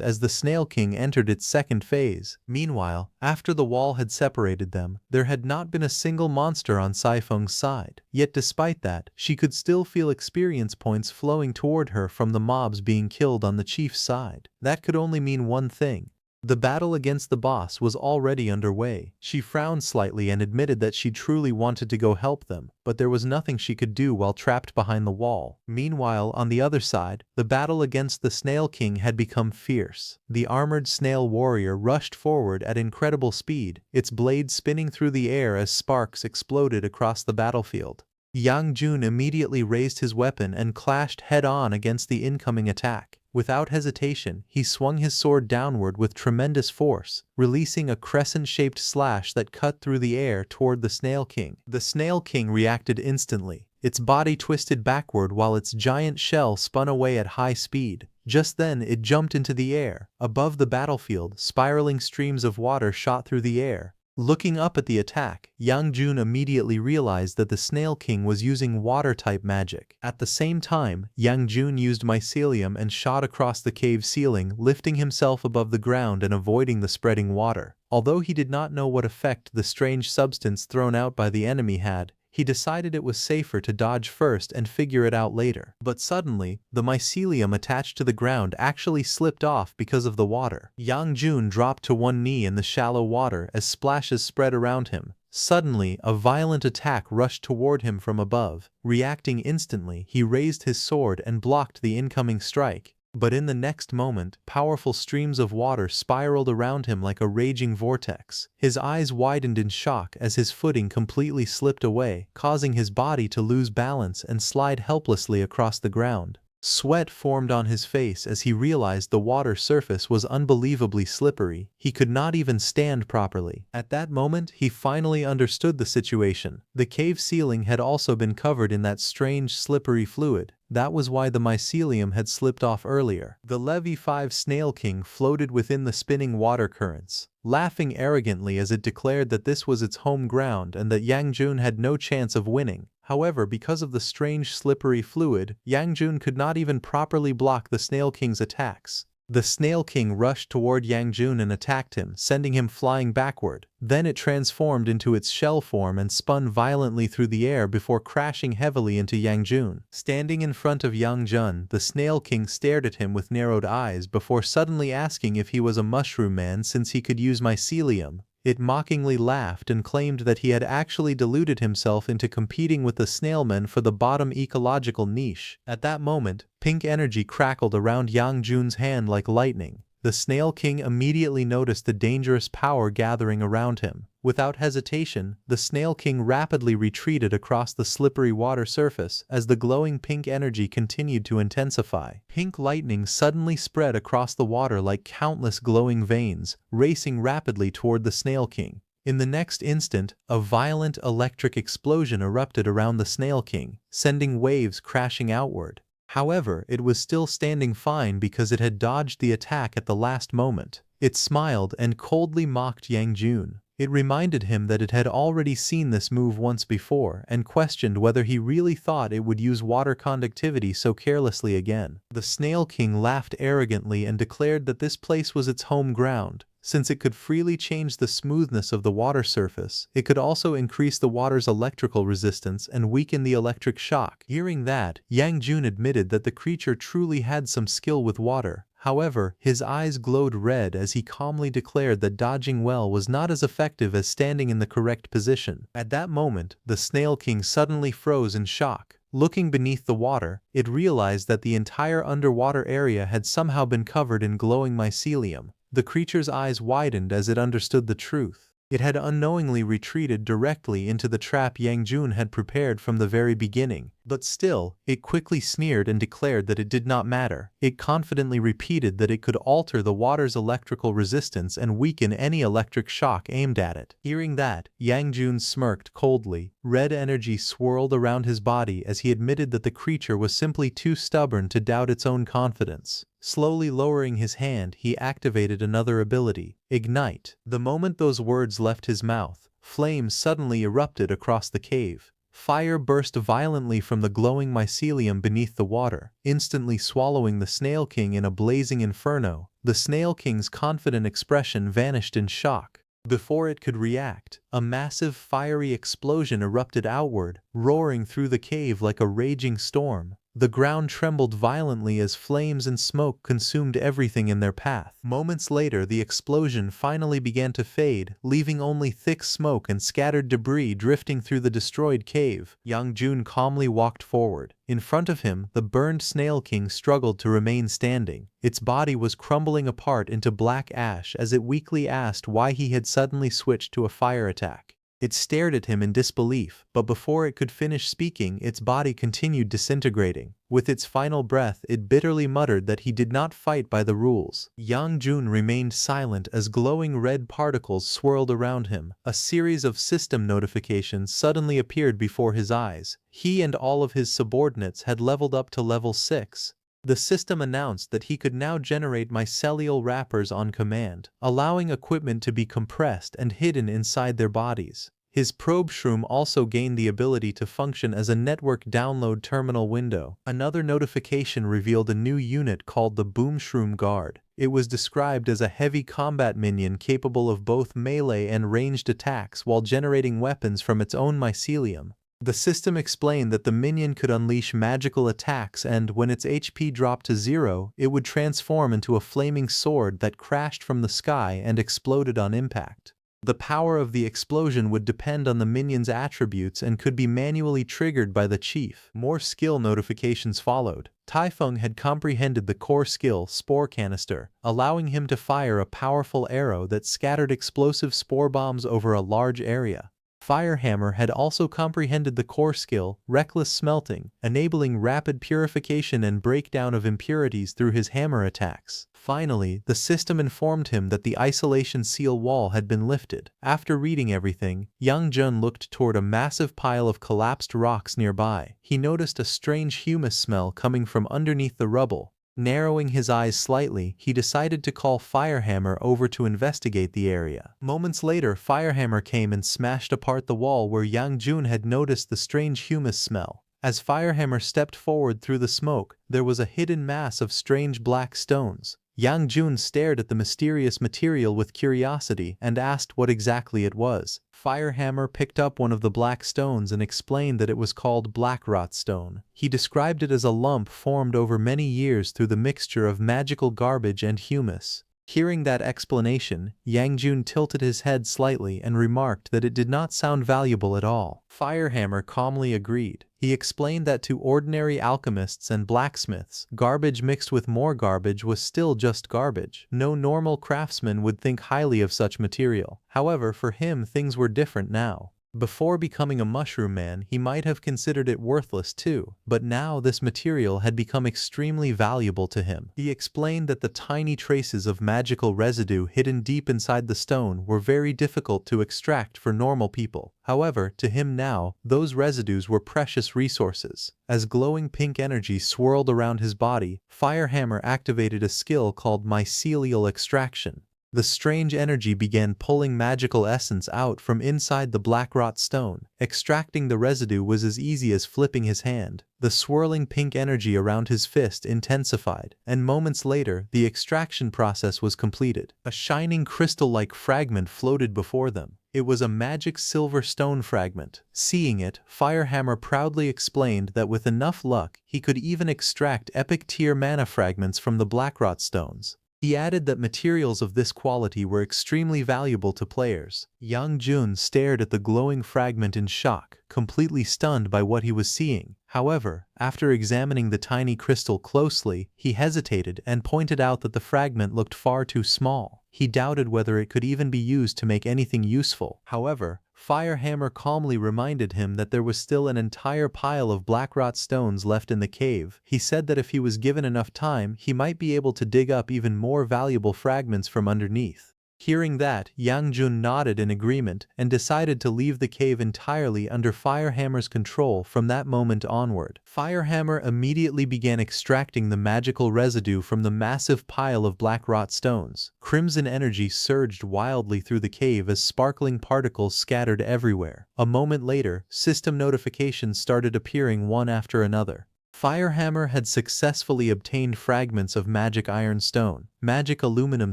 as the Snail King entered its second phase. Meanwhile, after the wall had separated them, there had not been a single monster on Saifeng's side. Yet despite that, she could still feel experience points flowing toward her from the mobs being killed on the chief's side. That could only mean one thing. The battle against the boss was already underway. She frowned slightly and admitted that she truly wanted to go help them, but there was nothing she could do while trapped behind the wall. Meanwhile, on the other side, the battle against the Snail King had become fierce. The armored snail warrior rushed forward at incredible speed, its blade spinning through the air as sparks exploded across the battlefield. Yang Jun immediately raised his weapon and clashed head-on against the incoming attack. Without hesitation, he swung his sword downward with tremendous force, releasing a crescent-shaped slash that cut through the air toward the Snail King. The Snail King reacted instantly. Its body twisted backward while its giant shell spun away at high speed. Just then, it jumped into the air. Above the battlefield, spiraling streams of water shot through the air. Looking up at the attack, Yang Jun immediately realized that the Snail King was using water-type magic. At the same time, Yang Jun used mycelium and shot across the cave ceiling, lifting himself above the ground and avoiding the spreading water. Although he did not know what effect the strange substance thrown out by the enemy had, he decided it was safer to dodge first and figure it out later. But suddenly, the mycelium attached to the ground actually slipped off because of the water. Yang Jun dropped to one knee in the shallow water as splashes spread around him. Suddenly, a violent attack rushed toward him from above. Reacting instantly, he raised his sword and blocked the incoming strike. But in the next moment, powerful streams of water spiraled around him like a raging vortex. His eyes widened in shock as his footing completely slipped away, causing his body to lose balance and slide helplessly across the ground. Sweat formed on his face as he realized the water surface was unbelievably slippery. He could not even stand properly. At that moment, he finally understood the situation. The cave ceiling had also been covered in that strange slippery fluid. That was why the mycelium had slipped off earlier. The Levy 5 Snail King floated within the spinning water currents, laughing arrogantly as it declared that this was its home ground and that Yang Jun had no chance of winning. However, because of the strange slippery fluid, Yang Jun could not even properly block the Snail King's attacks. The Snail King rushed toward Yang Jun and attacked him, sending him flying backward. Then it transformed into its shell form and spun violently through the air before crashing heavily into Yang Jun. Standing in front of Yang Jun, the Snail King stared at him with narrowed eyes before suddenly asking if he was a mushroom man since he could use mycelium. It mockingly laughed and claimed that he had actually deluded himself into competing with the snailmen for the bottom ecological niche. At that moment, pink energy crackled around Yang Jun's hand like lightning. the Snail King immediately noticed the dangerous power gathering around him. Without hesitation, the Snail King rapidly retreated across the slippery water surface as the glowing pink energy continued to intensify. Pink lightning suddenly spread across the water like countless glowing veins, racing rapidly toward the Snail King. In the next instant, a violent electric explosion erupted around the Snail King, sending waves crashing outward. However, it was still standing fine because it had dodged the attack at the last moment. It smiled and coldly mocked Yang Jun. It reminded him that it had already seen this move once before and questioned whether he really thought it would use water conductivity so carelessly again. The Snail King laughed arrogantly and declared that this place was its home ground. Since it could freely change the smoothness of the water surface, it could also increase the water's electrical resistance and weaken the electric shock. Hearing that, Yang Jun admitted that the creature truly had some skill with water. However, his eyes glowed red as he calmly declared that dodging well was not as effective as standing in the correct position. At that moment, the Snail King suddenly froze in shock. Looking beneath the water, it realized that the entire underwater area had somehow been covered in glowing mycelium. The creature's eyes widened as it understood the truth. It had unknowingly retreated directly into the trap Yang Jun had prepared from the very beginning. But still, it quickly sneered and declared that it did not matter. It confidently repeated that it could alter the water's electrical resistance and weaken any electric shock aimed at it. Hearing that, Yang Jun smirked coldly. Red energy swirled around his body as he admitted that the creature was simply too stubborn to doubt its own confidence. Slowly lowering his hand, he activated another ability, Ignite. The moment those words left his mouth, flames suddenly erupted across the cave. Fire burst violently from the glowing mycelium beneath the water, instantly swallowing the Snail King in a blazing inferno. The Snail King's confident expression vanished in shock. Before it could react, a massive fiery explosion erupted outward, roaring through the cave like a raging storm. The ground trembled violently as flames and smoke consumed everything in their path. Moments later, the explosion finally began to fade, leaving only thick smoke and scattered debris drifting through the destroyed cave. Yang Jun calmly walked forward. In front of him, the burned Snail King struggled to remain standing. Its body was crumbling apart into black ash as it weakly asked why he had suddenly switched to a fire attack. It stared at him in disbelief, but before it could finish speaking, its body continued disintegrating. With its final breath, it bitterly muttered that he did not fight by the rules. Yang Jun remained silent as glowing red particles swirled around him. A series of system notifications suddenly appeared before his eyes. He and all of his subordinates had leveled up to level 6. The system announced that he could now generate mycelial wrappers on command, allowing equipment to be compressed and hidden inside their bodies. His probe shroom also gained the ability to function as a network download terminal window. Another notification revealed a new unit called the Boom Shroom Guard. It was described as a heavy combat minion capable of both melee and ranged attacks while generating weapons from its own mycelium. The system explained that the minion could unleash magical attacks and, when its HP dropped to 0, it would transform into a flaming sword that crashed from the sky and exploded on impact. The power of the explosion would depend on the minion's attributes and could be manually triggered by the chief. More skill notifications followed. Taifeng had comprehended the core skill, Spore Canister, allowing him to fire a powerful arrow that scattered explosive spore bombs over a large area. Firehammer had also comprehended the core skill, Reckless Smelting, enabling rapid purification and breakdown of impurities through his hammer attacks. Finally, the system informed him that the isolation seal wall had been lifted. After reading everything, Yang Jun looked toward a massive pile of collapsed rocks nearby. He noticed a strange humus smell coming from underneath the rubble. Narrowing his eyes slightly, he decided to call Firehammer over to investigate the area. Moments later, Firehammer came and smashed apart the wall where Yang Jun had noticed the strange humus smell. As Firehammer stepped forward through the smoke, there was a hidden mass of strange black stones. Yang Jun stared at the mysterious material with curiosity and asked what exactly it was. Firehammer picked up one of the black stones and explained that it was called Blackrot Stone. He described it as a lump formed over many years through the mixture of magical garbage and humus. Hearing that explanation, Yang Jun tilted his head slightly and remarked that it did not sound valuable at all. Firehammer calmly agreed. He explained that to ordinary alchemists and blacksmiths, garbage mixed with more garbage was still just garbage. No normal craftsman would think highly of such material. However, for him things were different now. Before becoming a mushroom man, he might have considered it worthless too, but now this material had become extremely valuable to him. He explained that the tiny traces of magical residue hidden deep inside the stone were very difficult to extract for normal people. However, to him now, those residues were precious resources. As glowing pink energy swirled around his body, Firehammer activated a skill called mycelial extraction. The strange energy began pulling magical essence out from inside the blackrot stone. Extracting the residue was as easy as flipping his hand. The swirling pink energy around his fist intensified, and moments later, the extraction process was completed. A shining crystal-like fragment floated before them. It was a magic silver stone fragment. Seeing it, Firehammer proudly explained that with enough luck, he could even extract epic tier mana fragments from the blackrot stones. He added that materials of this quality were extremely valuable to players. Yang Jun stared at the glowing fragment in shock, completely stunned by what he was seeing. However, after examining the tiny crystal closely, he hesitated and pointed out that the fragment looked far too small. He doubted whether it could even be used to make anything useful. However, Firehammer calmly reminded him that there was still an entire pile of blackrot stones left in the cave. He said that if he was given enough time, he might be able to dig up even more valuable fragments from underneath. Hearing that, Yang Jun nodded in agreement and decided to leave the cave entirely under Firehammer's control from that moment onward. Firehammer immediately began extracting the magical residue from the massive pile of blackrot stones. Crimson energy surged wildly through the cave as sparkling particles scattered everywhere. A moment later, system notifications started appearing one after another. Firehammer had successfully obtained fragments of magic iron stone, magic aluminum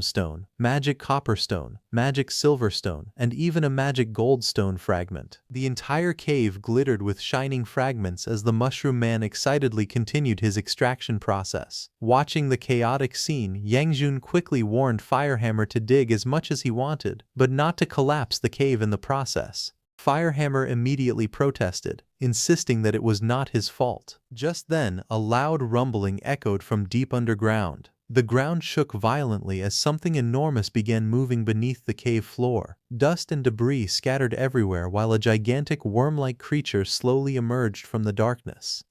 stone, magic copper stone, magic silver stone, and even a magic gold stone fragment. The entire cave glittered with shining fragments as the Mushroom Man excitedly continued his extraction process. Watching the chaotic scene, Yang Jun quickly warned Firehammer to dig as much as he wanted, but not to collapse the cave in the process. Firehammer immediately protested, insisting that it was not his fault. Just then, a loud rumbling echoed from deep underground. The ground shook violently as something enormous began moving beneath the cave floor. Dust and debris scattered everywhere while a gigantic worm-like creature slowly emerged from the darkness.